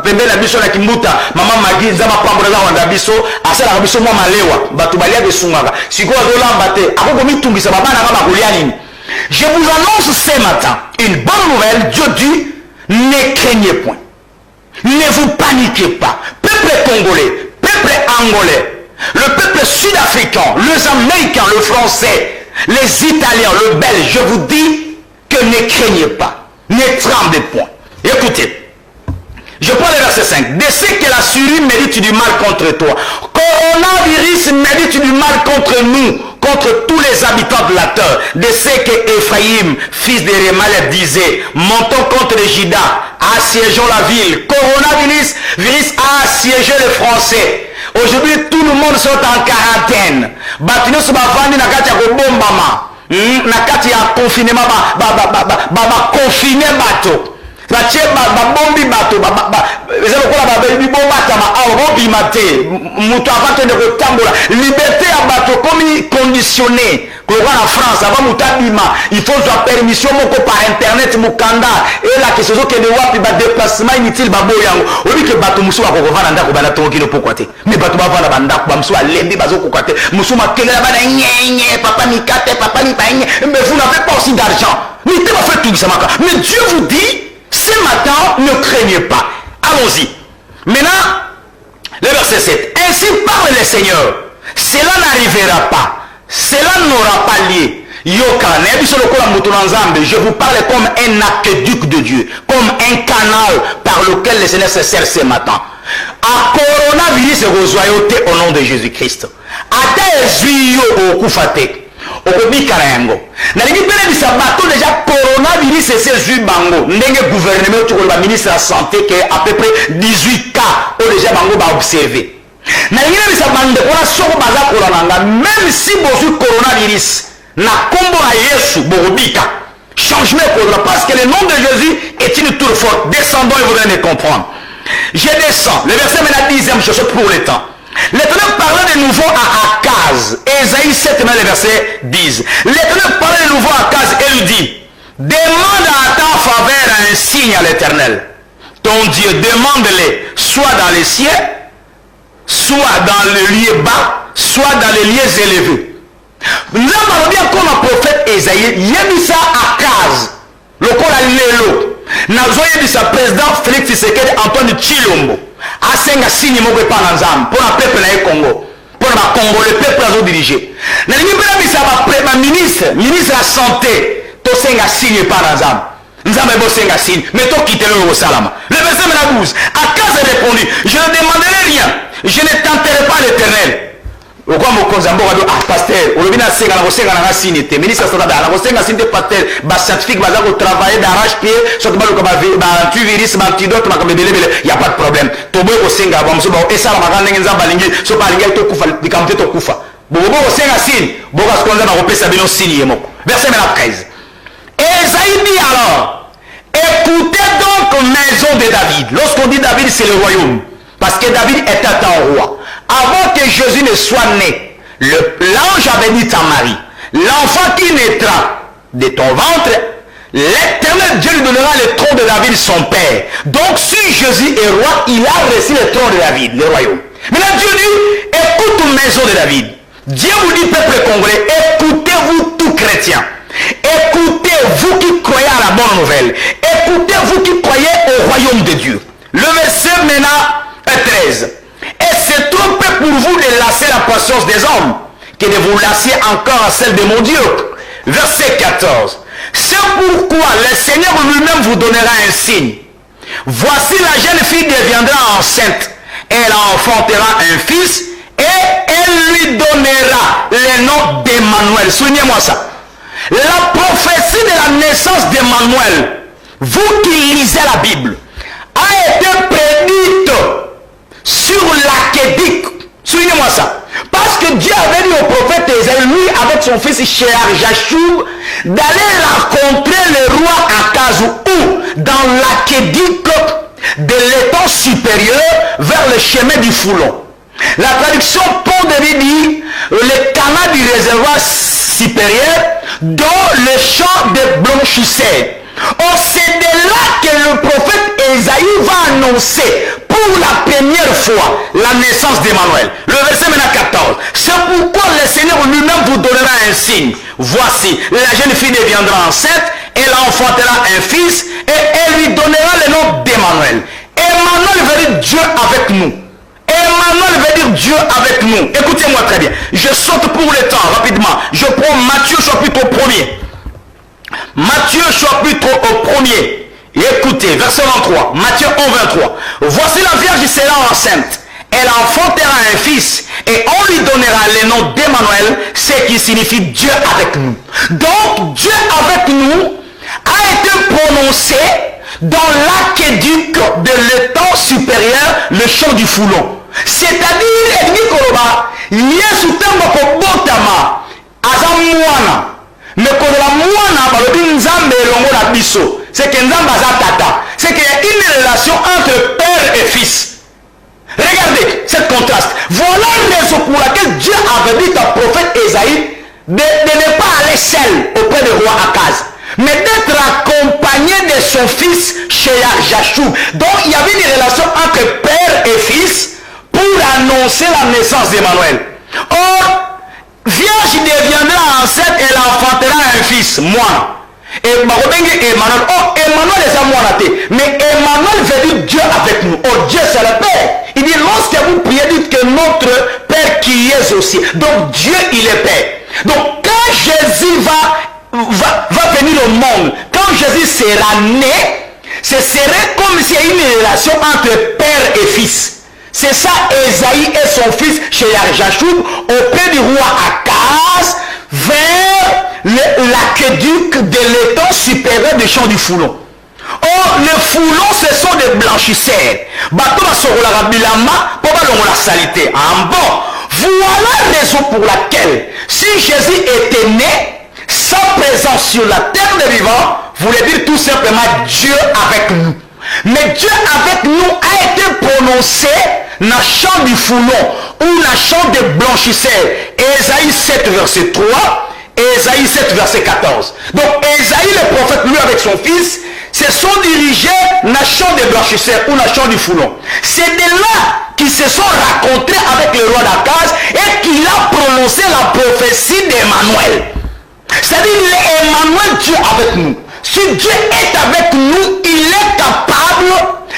pembe na biso na kimbuta mama magi za ba pambola za wanda biso asala ka biso mama malewa batu balia besungaka siko zo lamba te akoko mitungisa ba bana ba rolia nini. Je vous annonce ce matin une bonne nouvelle. Dieu dit: ne craignez point, ne vous paniquez pas. Peuple congolais, peuple angolais, le peuple sud-africain, les Américains, le français, les Italiens, le Belge, je vous dis que ne craignez pas, ne tremblez point. Écoutez, je prends le verset 5. De ce que la Syrie mérite du mal contre toi, coronavirus mérite du mal contre nous, contre tous les habitants de la terre. De ce que Ephraïm, fils de Remalek, disait: montons contre les Juda, assiégeons la ville. Coronavirus a assiégé les Français. Aujourd'hui, tout le monde sont en quarantaine. Batino se bavandi na kati ya kobombama, na kati ya confinement ba confiner bato. Batie babombi bato eza lokola babebi bobatama awa bobima te moto avakende kotambola. Liberté ya bato komi conditionné koloka na France ava moto abima il faut zwa permission moko par internet mokanda elakisi ozokende wapi badéplacement inutile baboyo yango oyebi ke bato mosusu bakokovanda ndako bana tongokino pokwa te mais bato bavanda bandako bamosusu balembi bazokoka te mosusu makengela bana nyenye papa mikate papa mipaenye mais vous n'avez pas aussi d'argent mite bafai tungisamaka. Mais Dieu vous dit ce matin, ne craignez pas. Allons-y. Maintenant, le verset 7. Ainsi parle le Seigneur. Cela n'arrivera pas. Cela n'aura pas lieu. Je vous parle comme un aqueduc de Dieu, comme un canal par lequel le Seigneur se sert ce matin. A coronavirus au nom de Jésus-Christ. Ata ezuyo okufate. Déjà coronavirus c'est bango ndenge gouvernement tu ministre de la santé qui à peu près 18 cas au déjà bango ba observé même si bozu coronavirus na kombo na Yesu borobika changement parce que le nom de Jésus est une tour forte. Descendons et vous allez comprendre. Je descends le verset maintenant 10e chose pour le temps. L'Éternel parlait de nouveau à Akaz. Ésaïe 7, le verset 10. L'Éternel parlait de nouveau à Akaz et lui dit: demande à ta faveur un signe à l'Éternel, ton Dieu, demande-le, soit dans les cieux, soit dans le lieu bas, soit dans les lieux élevés. Nous avons bien comme un prophète Ésaïe, Yébissa Akaz, le col à l'élo. Nous avons sa président Félix Tshisekedi Antoine Tshilombo. Asenga signe moko pa na nzambe pour le peuple na Congo, pour le Congo, le peuple azo diriger. Na lingi pena bisa ba ministre de la santé to senga signe pa na nzambe. Nzambe bo senga signe, mais to quitter le salama. Le verset 12. Akaz a répondu: je ne demanderai rien, je ne tenterai pas l'Éternel. Pourquoi mon conzambo a dit: ah pasteur, on vient à senga na signe te. Ministre de la santé, na senga signe pasteur, ba scientifique ba za ko travailler d'arrache-pied, surtout ba lo ba antivirus, ba antidote, ba comme belé, il y a pas de problème. Tobo ko senga ba muso ba esa la magana ngenza balingi, so ba lingi to kufa, dikamte to kufa. Bobo ko senga signe, bobo ko konza na ko pesa bino signe moko. Verset 13. Ésaïe dit alors: écoutez donc, maison de David. Lorsqu'on dit David, c'est le royaume, parce que David était un roi. Avant que Jésus ne soit né, l'ange avait dit à Marie: l'enfant qui naîtra de ton ventre, l'Éternel Dieu lui donnera le trône de David, son père. Donc si Jésus est roi, il a reçu le trône de David, le royaume. Maintenant Dieu dit: écoute, maison de David. Dieu vous dit, peuple congolais, écoutez-vous tout chrétien. Écoutez-vous qui croyez à la bonne nouvelle. Écoutez-vous qui croyez au royaume de Dieu. Le verset maintenant 13. Et c'est vous de lasser la patience des hommes que de vous lasser encore à celle de mon Dieu. Verset 14. C'est pourquoi le Seigneur lui-même vous donnera un signe. Voici la jeune fille deviendra enceinte. Elle enfantera un fils et elle lui donnera le nom d'Emmanuel. Souvenez-moi ça. La prophétie de la naissance d'Emmanuel, vous qui lisez la Bible, a été prédite sur l'Akédique. Souvenez-moi ça. Parce que Dieu avait dit au prophète Ésaïe, lui avec son fils Shear-Jashub, d'aller rencontrer le roi Akaz, ou dans l'Akédique de l'étang supérieur vers le chemin du Foulon. La traduction Pont de dit le canal du réservoir supérieur dans le champ de blanchisseurs. Or, c'est de là que le prophète Ésaïe va annoncer pour la première fois la naissance d'Emmanuel. Le verset maintenant 14. C'est pourquoi le Seigneur lui-même vous donnera un signe. Voici, la jeune fille deviendra enceinte, elle enfantera un fils et elle lui donnera le nom d'Emmanuel. Emmanuel veut dire Dieu avec nous. Emmanuel veut dire Dieu avec nous. Écoutez-moi très bien. Je saute pour le temps rapidement. Je prends Matthieu chapitre 1er. Matthieu chapitre 1er. Écoutez, verset 23. Matthieu 1, 23. Voici la Vierge sera enceinte. Elle enfantera un fils et on lui donnera le nom d'Emmanuel, ce qui signifie Dieu avec nous. Donc Dieu avec nous a été prononcé dans l'Akédique de l'étang supérieur, le champ du Foulon. C'est-à-dire, Yesu tembo kobotama aza mwana mekolela mwana balobi nzambe elongo na biso. C'est que nzambe aza tata. C'est qu'il y a une relation entre père et fils. Regardez ce contraste. Voilà la raison pour laquelle Dieu avait dit au prophète Ésaïe de ne pas aller seul auprès du roi Akaz, mais d'être accompagné de son fils Shear-Jashub. Donc il y avait une relation entre père et fils pour annoncer la naissance d'Emmanuel. Or, Vierge deviendra enceinte et elle enfantera un fils, moi. Et Emmanuel, oh, Emmanuel est à moi raté. Mais Emmanuel veut dire Dieu avec nous. Oh, Dieu c'est le Père. Il dit, lorsque vous priez, dites que notre Père qui est aussi. Donc Dieu, il est Père. Donc quand Jésus va venir au monde, quand Jésus sera né, ce serait comme s'il y a une relation entre Père et Fils. C'est ça, Ésaïe et son fils Shear-Jashub auprès du roi Akaz vers l'aqueduc de l'étang supérieur du champ du Foulon. Or, les foulons, ce sont des blanchisseurs. Bato basorola bilama pour la salité. En bon, voilà la raison pour laquelle, si Jésus était né, sa présence sur la terre des vivants voulait dire tout simplement Dieu avec nous. Mais Dieu avec nous a été prononcé dans le champ du Foulon ou dans le champ des blanchisseurs. Ésaïe 7 verset 3, Ésaïe 7 verset 14. Donc Ésaïe le prophète, lui avec son fils, se sont dirigés dans le champ des blanchisseurs ou dans le champ du Foulon. C'est de là qu'ils se sont rencontrés avec le roi d'Akaz et qu'il a prononcé la prophétie d'Emmanuel. C'est-à-dire Emmanuel, Dieu avec nous. Si Dieu est avec nous, il est capable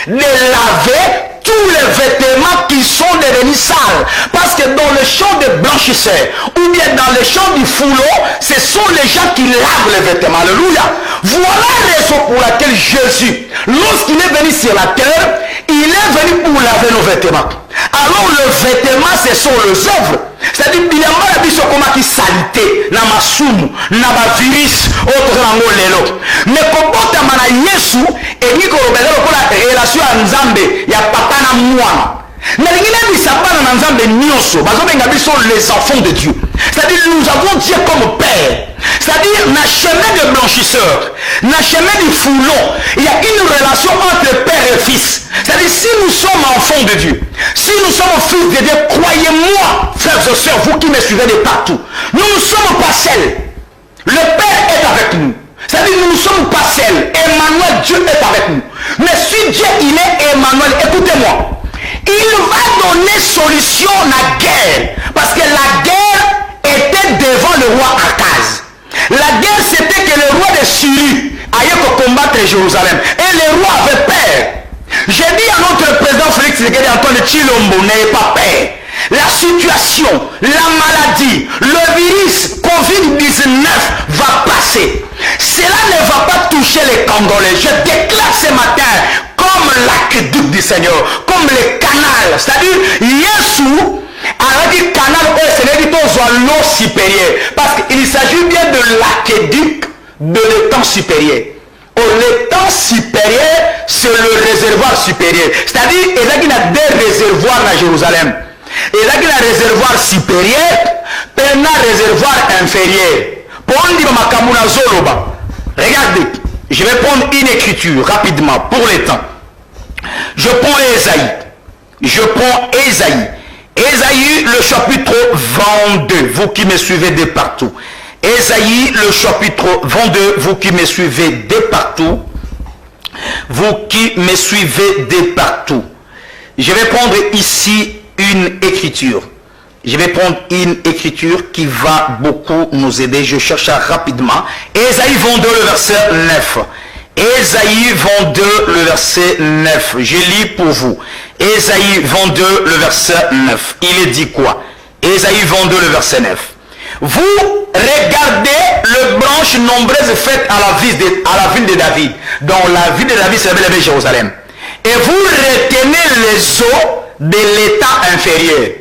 de laver tous les vêtements qui sont devenus sales. Parce que dans le champ des blanchisseurs, ou bien dans le champ du Foulon, ce sont les gens qui lavent les vêtements. Alléluia. Voilà la raison pour laquelle Jésus, lorsqu'il est venu sur la terre, il est venu pour laver nos vêtements. Alors le vêtement, ce sont les œuvres. C'est-à-dire qu'il y a mal à dire comment qui salité, na masumu, na ba virus, autre nango lelo. Mais comment ta mana Yesu et ni ko robela ko la relation à Nzambe, ya papa na mwana. Mais il y a des sabana na Nzambe nyonso, bazo benga biso les enfants de Dieu. C'est-à-dire nous avons Dieu comme père. C'est-à-dire na chemin de blanchisseur, na chemin du Foulon, il y a une relation entre père et fils. C'est-à-dire si nous sommes enfants de Dieu, si nous sommes fils de Dieu, croyez-moi, frères et sœurs, vous qui me suivez de partout, nous ne sommes pas seuls. Le Père est avec nous. C'est-à-dire nous ne sommes pas seuls. Emmanuel, Dieu est avec nous. Mais si Dieu, il est Emmanuel, écoutez-moi, il va donner solution à la guerre. Parce que la guerre était devant le roi Akaz. La guerre, c'était que le roi de Syrie allait combattre Jérusalem. Et le roi avait peur. J'ai dit à notre président Félix Tshisekedi Antoine Tshilombo, n'ayez pas peur. La situation l'inondation, la maladie, le virus Covid-19 va passer. Cela ne va pas toucher les Congolais. Je déclare ce matin comme l'aqueduc du Seigneur, comme le canal. C'est-à-dire, Yesu a dit canal au Seigneur soit l'eau supérieure. Parce qu'il s'agit bien de l'aqueduc de l'étang supérieur. L'étang supérieur, c'est le réservoir supérieur. C'est-à-dire, il y a deux réservoirs à Jérusalem. Il y a un réservoir supérieur et un réservoir inférieur. Regardez, je vais prendre une écriture rapidement pour le temps. Je prends Ésaïe. Ésaïe, le chapitre 22, vous qui me suivez de partout. Ésaïe, le chapitre 22, vous qui me suivez de partout. Vous qui me suivez de partout. Je vais prendre ici une écriture. Je vais prendre une écriture qui va beaucoup nous aider. Je cherche ça rapidement. Ésaïe 22, le verset 9. Ésaïe 22, le verset 9. Je lis pour vous. Ésaïe 22, le verset 9. Il est dit quoi? Ésaïe 22, le verset 9. Vous regardez les branches nombreuses faites à la ville de David. Dans la ville de David, c'est la ville de Jérusalem. Et vous retenez les eaux de l'état inférieur.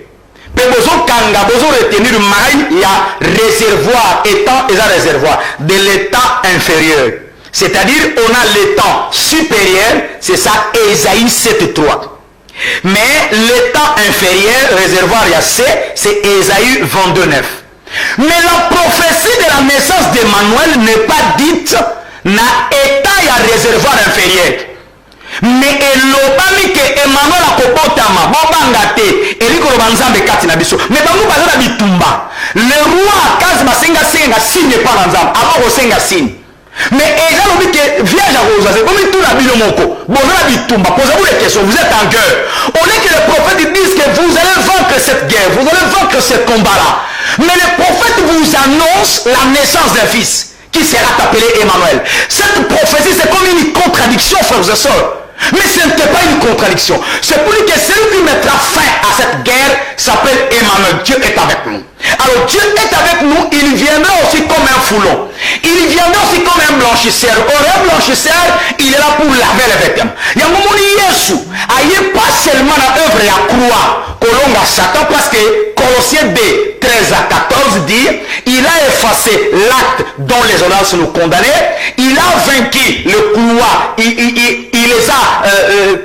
Mais vous retenir le maïs, il y a réservoir, étang et réservoir de l'état inférieur. C'est-à-dire, on a l'étang supérieur, c'est ça, Ésaïe 7.3. Mais l'état inférieur, réservoir, il y a C, c'est Ésaïe 22.9. Mais la prophétie de la naissance d'Emmanuel n'est pas dite na état et réservoir inférieur. Mais elobami que Emmanuel akopotama bobanga te eliko lobanzambe kati na biso mais bango bazala bitumba le roi Akaz masenga signe pas nzambe avant senga signe mais eza lobi que vierge akoza comme tout la bino moko bozala bitumba posez-vous des questions, vous êtes en guerre. On est que les prophètes disent que vous allez vaincre cette guerre, vous allez vaincre ce combat là, mais les prophètes vous annoncent la naissance d'un fils qui sera appelé Emmanuel. Cette prophétie c'est comme une contradiction, frères et sœurs. Mais ce n'était pas une contradiction. C'est pour dire que celui qui mettra fin à cette guerre s'appelle Emmanuel. Dieu est avec nous. Alors Dieu est avec nous, il viendra aussi comme un foulon. Il viendra aussi comme un blanchisseur. Or un blanchisseur, il est là pour laver les vêtements. Il y a un moment où Yesu aille pas seulement dans l'œuvre et à croix colonga Satan, parce que Colossiens 2, 13 à 14 dit, il a effacé l'acte dont les audaces nous condamnaient, il a vaincu le couloir, il les a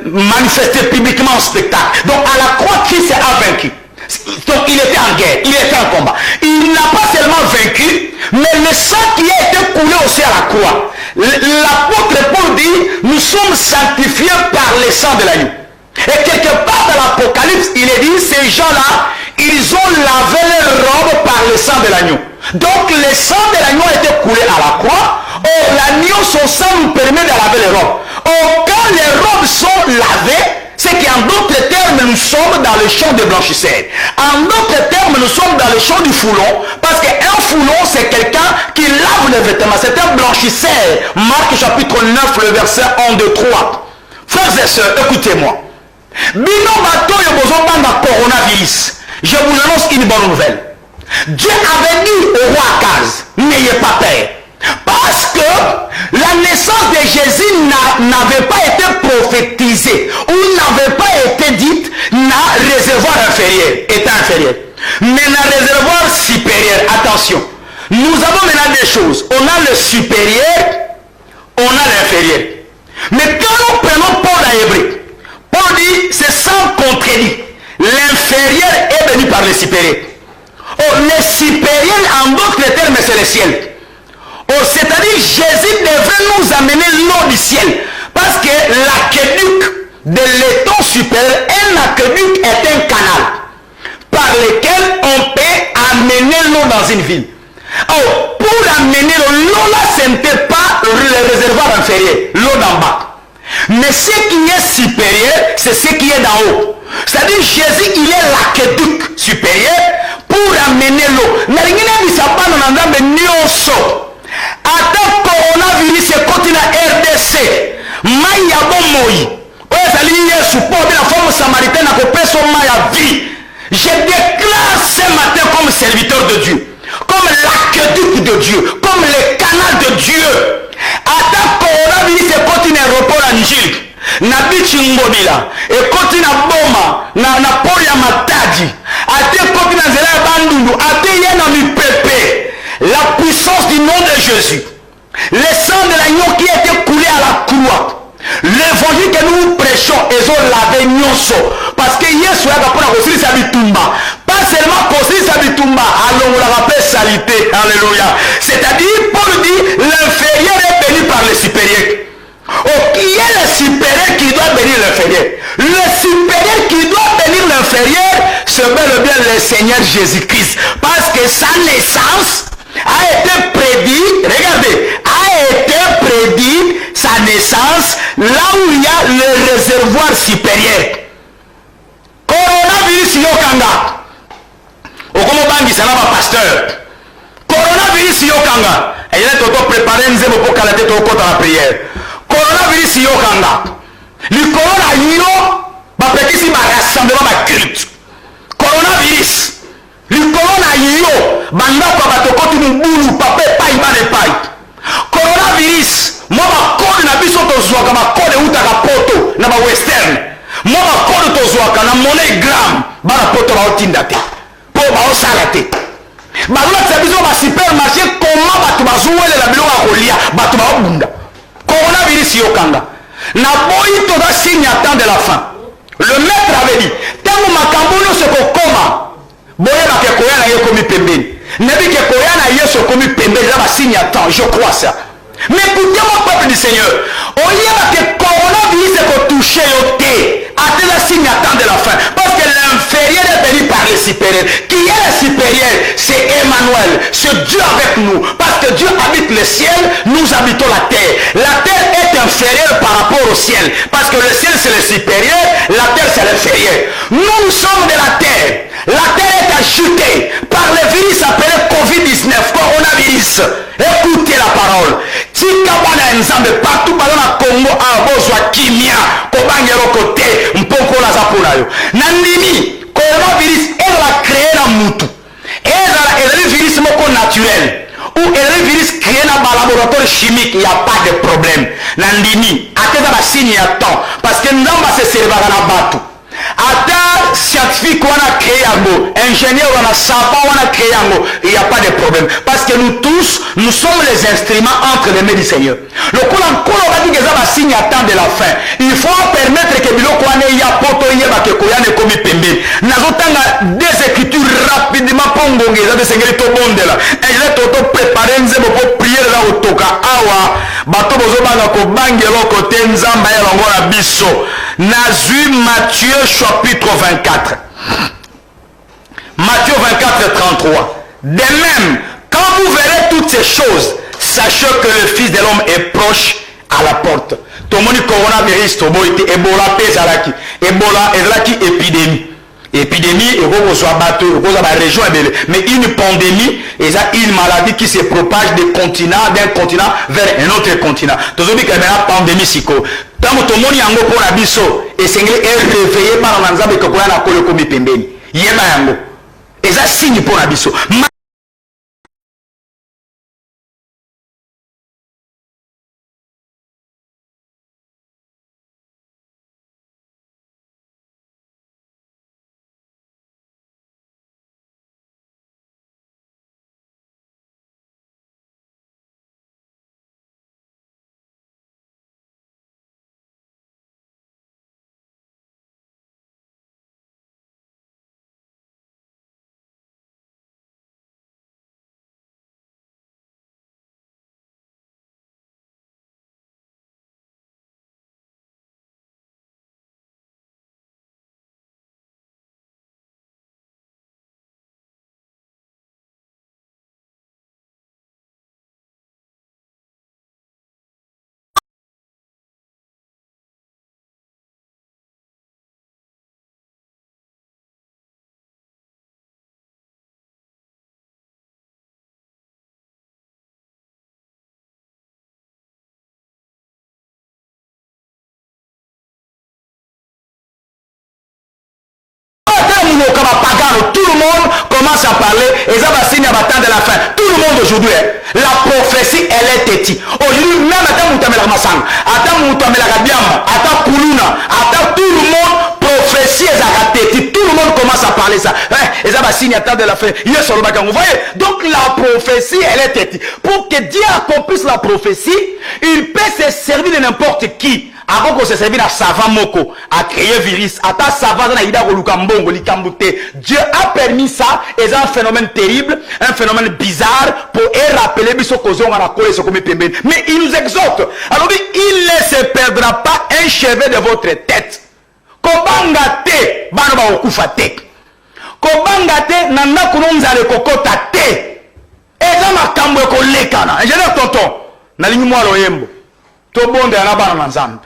manifestés publiquement en spectacle. Donc à la croix, Christ a vaincu. Donc il était en guerre, il était en combat. Il n'a pas seulement vaincu, mais le sang qui a été coulé aussi à la croix. L'apôtre Paul dit, nous sommes sanctifiés par le sang de l'agneau. Et quelque part dans l'Apocalypse, il est dit, ces gens-là, ils ont lavé leurs robes par le sang de l'agneau. Donc le sang de l'agneau a été coulé à la croix. Or l'agneau, son sang nous permet de laver les robes. Or quand les robes sont lavées, c'est qu'en d'autres termes, nous sommes dans le champ de blanchisseur. En d'autres termes, nous sommes dans le champ du foulon, parce qu'un foulon, c'est quelqu'un qui lave les vêtements. C'est un blanchisseur. Marc chapitre 9, le verset 1, 2, 3. Frères et sœurs, écoutez-moi. Bino bato yo bozo banda coronavirus. Je vous annonce une bonne nouvelle. Dieu avait dit au roi Akaz, n'ayez pas peur. Parce que la naissance de Jésus n'avait pas été prophétisée ou n'avait pas été dite dans réservoir inférieur, état inférieur. Mais dans réservoir supérieur, attention, nous avons maintenant des choses. On a le supérieur, on a l'inférieur. Mais quand nous prenons Paul à Hébreu, Paul dit, c'est sans contredit. L'inférieur est venu par le supérieur. Oh, le supérieur, en d'autres termes, c'est le ciel. Oh, c'est-à-dire, Jésus devrait nous amener l'eau du ciel. Parce que l'aqueduc de l'étang supérieur, un aqueduc est un canal par lequel on peut amener l'eau dans une ville. Oh, pour amener l'eau là, ce n'était pas le réservoir inférieur, l'eau d'en bas. Mais ce qui est supérieur, c'est ce qui est d'en haut. C'est-à-dire Jésus, il est l'aqueduc supérieur pour amener l'eau. Attends, coronavirus, c'est continent RDC. Maya bomoi. Ouais, ça lui est support de la forme samaritaine à couper son maya vie. Je déclare de Dieu, comme l'aqueduc de Dieu, comme le canal de Dieu. Ata coronavirus ekoti na aéroport ya Njili, na bichi Ngobila, ekoti na Boma, na pole ya Matadi, ate ekoti na nzela ya Bandundu, ate ye na mipepe. La puissance du nom de Jésus, le sang de l'agneau qui a été coulé à la croix, l'évangile que nous prêchons, ils ont lavé nyonso, parce que Yesu a pour la sa bitumba, pas seulement pour sa bitumba, allons la rappelle salité, alléluia. C'est-à-dire, Paul dit, l'inférieur est béni par le supérieur. Oh, qui est le supérieur qui doit bénir l'inférieur? Le supérieur qui doit bénir l'inférieur, c'est bel et bien le Seigneur Jésus-Christ, parce que sa naissance a été prédit, regardez, a été prédit sa naissance là où il y a le réservoir supérieur. Coronavirus yokanga. Okomo bangi salama pasteur. Coronavirus yokanga. Et il est auto préparé nzebo pour kala tête au côté la prière. Coronavirus yokanga. Le corona yo ba petit ba rassemblement ba culte. Coronavirus. Likolo na yo bandako batokoti mubulu pape pai bane pai. Coronavirus mo bakode na biso tozwaka bakode utaka poto na ba western. Mo bakode tozwaka na monnaie gram bana poto baotinda te po baosala te. balakisa biso ba supermarché comment bato bazuwelela biloko ya kolia bato baobunda. Coronavirus yokanga na boyi toza signe à temps de la fin. Le maître avait dit tango makambo nyonso kokoma boyebaka ekoya na ye komi pembeni nayebiki ekoya na ye sokomi pembeni eza basigne à temps. Je crois ça. Mais écoutez mon peuple du Seigneur, oyebaka coronavirus ekotouche yo te ate la signe à temps de la fin, parce que l'inférieur est béni par le supérieur. Qui est le supérieur? C'est Emmanuel, c'est Dieu avec nous, parce que Dieu habite le ciel, nous habitons la terre. La terre est inférieure par rapport au ciel, parce que le ciel c'est le supérieur, la terre c'est l'inférieur. Nous sommes de la terre. La terre est agitée par le virus appelé Covid-19, coronavirus. Écoutez la parole. Tika bana nzambe partout dans le Congo a besoin kimia kobangero côté mpoko la zapona yo. Nandimi coronavirus elle a créé la mutu. Elle est virus moko naturel ou elle est virus créé dans un laboratoire chimique, il n'y a pas de problème. Nandimi ateza ba signe à temps parce que ndamba se serva na batu. Ata scientifique wana créé yango, ingénieur wana savant wana créé yango, il n'y a pas de problème parce que nous tous nous sommes les instruments entre les mains du Seigneur. Le kolo va dire que ça va signer à temps de la fin. Il faut permettre que biloko wana ya poto yeba ke koyane komi pembe. Nazotanga des écritures rapidement pongonge za de sengeli to bondela. Et je toto préparer nzebo pour prier là otoka awa bato bozo banga ko bangelo côté nzamba ya longo na biso. Nazui Matthieu chapitre 24. Matthieu 24, 33. De même, quand vous verrez toutes ces choses, sachez que le Fils de l'homme est proche à la porte. Tomoni coronavirus, toboite, Ebola, Pezalaki. Ebola, Ezalaki, épidémie. Épidémie, et vous soit battu, vous avez la région, mais une pandémie, et ça, une maladie qui se propage d'un continent vers un autre continent. Tout ce qui est la pandémie, c'est quoi? Tant que tout le monde est pour la biso, et c'est réveillé par l'ensemble que vous avez la colo comme pembeni. Yéba yango. Et ça, signe pour la biso. Tout le monde commence à parler, et ça va signer à temps de la fin. Tout le monde aujourd'hui, la prophétie, elle est têtie. Aujourd'hui, même à Moutamela Massang, à Moutamela Gabiama, à Kuluna, à tout le monde, prophétie est têtie. Tout le monde commence à parler ça. Et ça va signer à temps de la fin. Vous voyez? Donc la prophétie, elle est têtie. Pour que Dieu accomplisse la prophétie, il peut se servir de n'importe qui. Avant qu'on se serve à savant moko, à créer virus, à ta savant na ida kolukambongo likambute. Dieu a permis ça, et c'est un phénomène terrible, un phénomène bizarre pour rappeler biso kozon à la colle comme pemben. Mais il nous exhorte. Alors il ne se perdra pas un cheveu de votre tête. Kobanga te, bano ba okufa te. Kobanga te, nanda kunonza le kokota te. Et ça m'a kambo kolekana. Ingénieur tonton, na ligne moi loyembo. To bonde ya nabana na nzambe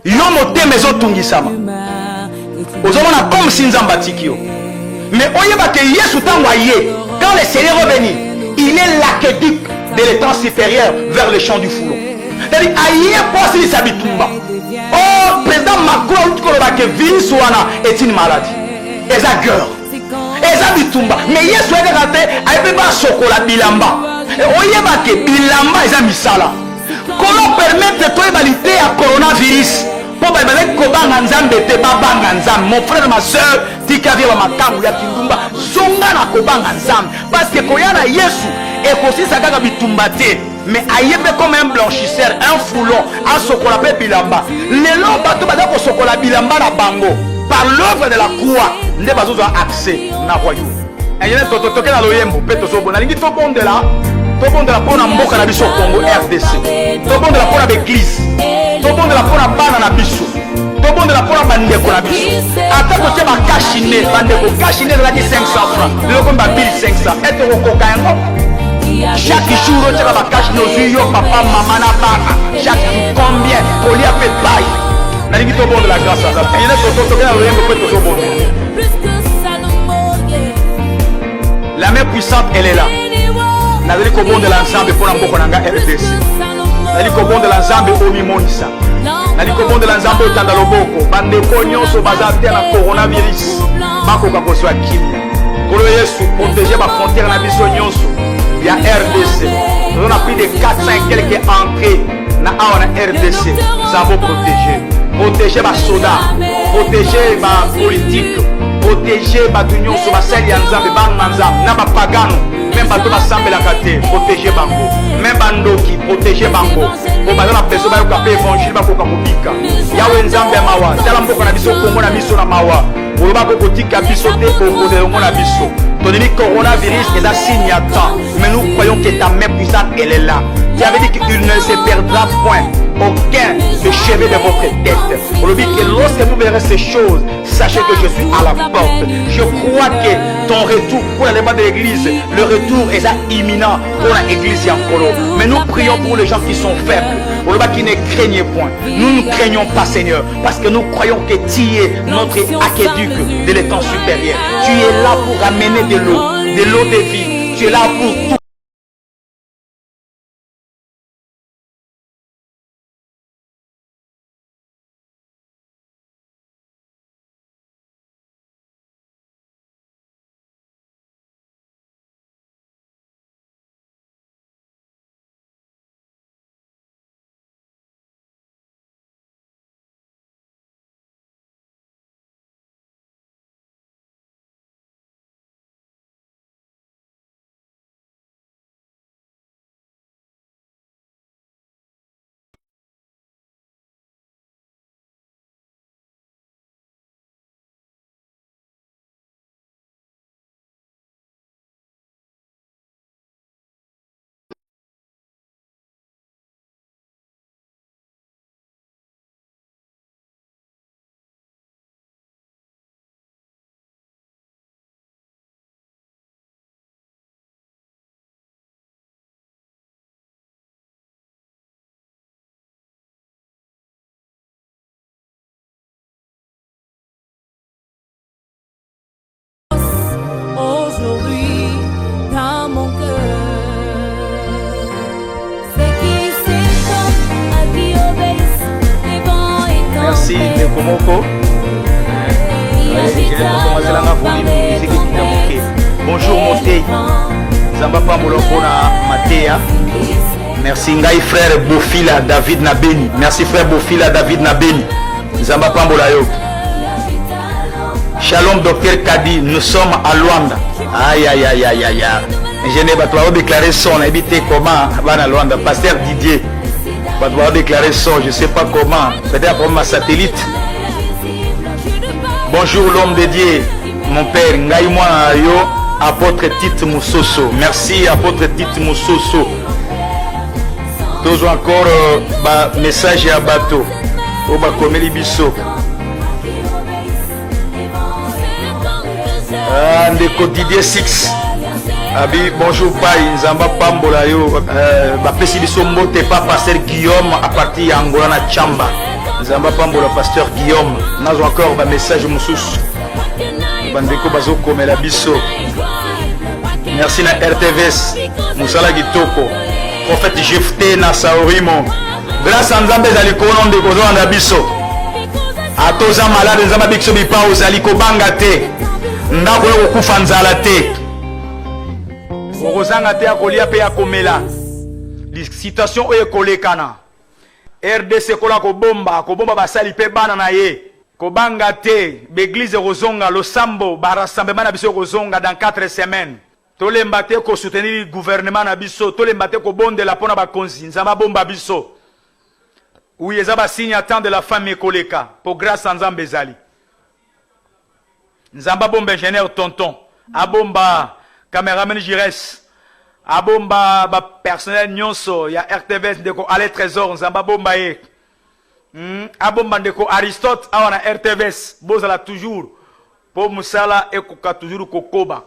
yo motema ezotungisama ozomona comme si nzambe atiki yo mais oyeba ke yesu ntango aye quand le Seigneur est venu il est l'aqueduc de l'étang supérieur vers le champ du foulon c'est-à-dire aye po asilisa bitumba oh président Macron auti koloba ke virus wana est une maladie eza gueur eza bitumba mais yesu ayekaka te ayebi basokola bilamba oyeba ke bilamba eza misala comment permettre toi égalité à coronavirus pour que kobanga nzambe te babanga nzambe mon frère ma soeur tika via makambu ya kindumba zonga na kobanga nzambe parce que koyana yesu ekosisa kaka bitumba te mais ayebe comme un blanchisseur un foulon a sokola pe bilamba lelo bato baza ko sokola bilamba na bango par l'œuvre de la croix nde bazozwa accès na royaume ayene totoke na loyembo pe tozobona lingi tobondela tobondela mpona mboka na biso Congo RDC tobondela mpona baeglise tobondela mpona bana na biso tobondela mpona bandeko na biso ata kotie bakashine bandeko kashine ezalaki 500 francs lelo komi babili 500 ete kokoka yango chaque jour otiaka bakashine ozwi yo papa mama na bana chaque jour combien kolia mpe bai nalingi tobondela grâce aza ene totoke na loyembo mpe tozobondela la main puissante elle est là nazali kobondela nzambe mpona mboka na nga RDC nazali kobondela nzambe omimonisa nazali kobondela nzambe otanda loboko bandeko nyonso baza te na coronavirus bakoka kozwa kimia kolo yesu protege bafrontière na biso nyonso ya RDC tozo na plus de 400 quelque entrée na awa na RDC nzambe protege basoda protege bapolitique protege bato nyonso basali ya nzambe banga nzambe na bapagano même bato basambelaka te protege bango même bandoki protege bango po baza na beso bayoka mpe évangile bakoka kobika yawe nzambe ya mawa tala mboka na biso kongo na miso na mawa oloba kokotika biso te okozela yango na biso tondimi coronavirus eza signe ya temps mais nous croyons que ta main puissante elle est là tu avais dit qu'il ne se perdra point aucun de cheveux de votre tête. On dit que lorsque vous verrez ces choses, sachez que je suis à la porte. Je crois que ton retour pour la débat de l'église, le retour est imminent pour l'église Yankolo. Mais nous prions pour les gens qui sont faibles, pour les gens qui ne craignent point. Nous ne craignons pas, Seigneur, parce que nous croyons que tu es notre aqueduc de l'étang supérieur. Tu es là pour amener de l'eau de vie. Tu es là pour tout. Aujourd'hui, dans mon cœur, c'est qui s'étonne, à qui obéissent, les vents et tempêtes. Merci, Nekomoko. Bonjour Nzamba pambola pona Matéa. Merci ngai frère Bofila David Nabeni. Merci frère Bofila David Nabeni. Nzamba pambola yo. Shalom docteur Kadi, nous sommes à Luanda. Aïe aïe aïe aïe aïe. Je n'ai pas déclaré son habité comment à Luanda. Pasteur Didier. Pas devoir déclarer son, je ne sais pas comment. Peut-être pour ma satellite. Bonjour l'homme de Dieu, mon père. Ngai moi yo apôtre Tite Moussoso. Merci apôtre Tite Moussoso. Toujours encore message à bateau. Au Bakomeli Bisso. Ndeko Didier 6. Abi, bonjour Pai, Nzamba Pambola yo. Bapesi biso mbote pas pasteur Guillaume à partir ya Angola na Chamba. Nzamba Pambola pasteur Guillaume. Nazo encore ba message mususu. Bandeko bazo komela biso. Merci na RTVS. Musala Gitoko. Prophète Jefté na Saorimo. Grâce à Nzambe zali kono ndeko zo anda biso. Atoza malade Nzamba bikso bipa ozali kobanga te. Ndako yo kufa nzala te. Orozanga te akolia pe akomela. Situation oyo kolekana. RDC kola kobomba basali pe bana na ye. Kobanga te, l'église rozonga losambo ba rassemblement na biso rozonga dans 4 semaines. Tolemba te ko soutenir le gouvernement na biso, tolemba te ko bondela pona ba konzi, nzamba bomba biso. Oui, ezaba signe temps de la femme koleka pour grâce à Nzambe ezali. Nzamba bomba ingénieur tonton, abomba caméraman Jires, abomba ba personnel nyonso ya RTVS ndeko ale trésor nzamba bomba ye. Abomba ndeko Aristote awa na RTVS bozala toujours pour musala ekoka toujours kokoba.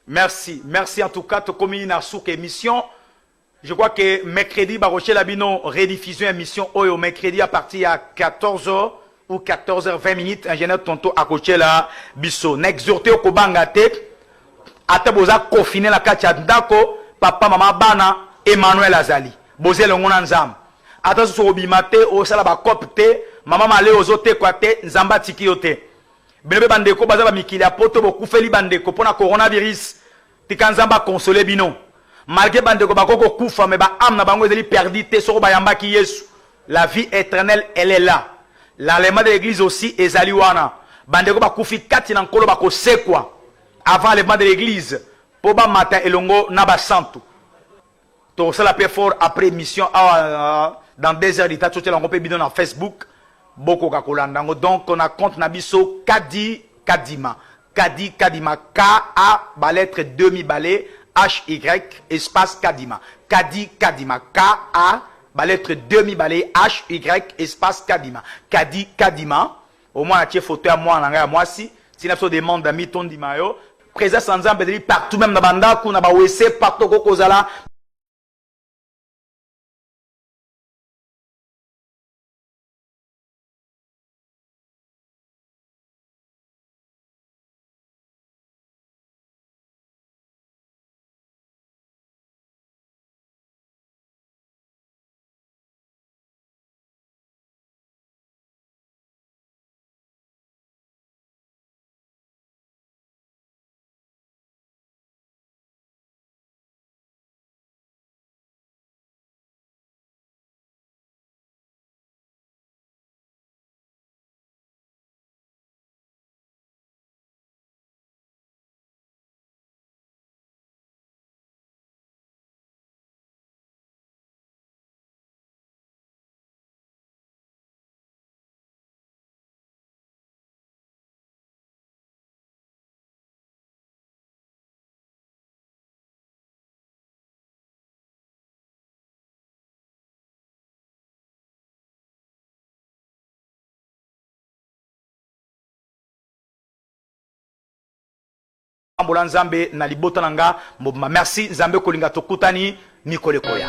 Merci, merci en tout cas to komi na souk émission. Je crois que mercredi baroche la bino rediffusion émission oyo mercredi à partir à 14h ou 14h20 minutes ingénieur tonto à coacher la biso. N'exhorter ko banga te ata boza confiné la katia ndako papa mama bana Emmanuel Azali. Boze le ngona nzam. Ata so obimate o sala ba kopte mama male ozote kwate nzamba tiki yote. Bebe bandeko baza ba mikili apoto boku feli bandeko pona coronavirus tikanzamba consoler bino. Malgré bandeko bakoko kufa me ba âme na bango ezeli perdu te soko bayamba ki Yesu. La vie éternelle elle est là. L'alema de l'église aussi ezali wana. Bandeko bakufi kati na nkolo bako sekwa avant l'événement de l'église pour ba matin elongo na ba santu. To sala pe fort après mission dans 2 heures d'état tout l'on peut bidon dans Facebook boko kakolandango donc on a compte na biso Kadi Kadima Kadi Kadima K A ba lettre demi balai H Y espace Kadima Kadi Kadima K A ba lettre demi balai H Y espace Kadima Kadi Kadima au moins la photo à moi à moi si n'a pas demande d'amis ton dimayo présence sans Nzambe partout même na banda ku na ba WC partout kokozala. Ambola Nzambe na libota nanga mboma merci Nzambe kolinga tokutani Mikole Koya.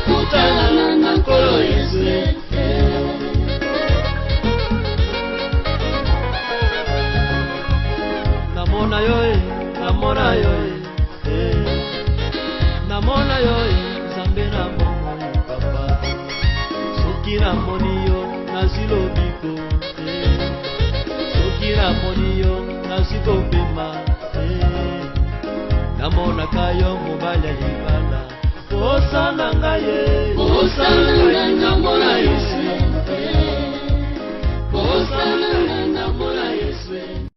Kutana na nkolo Yesu namoni yo nazwi lobiko soki namoni yo nazwi kobema namonaka yo mobali ya libala posa na ngai ye posa na ngai namona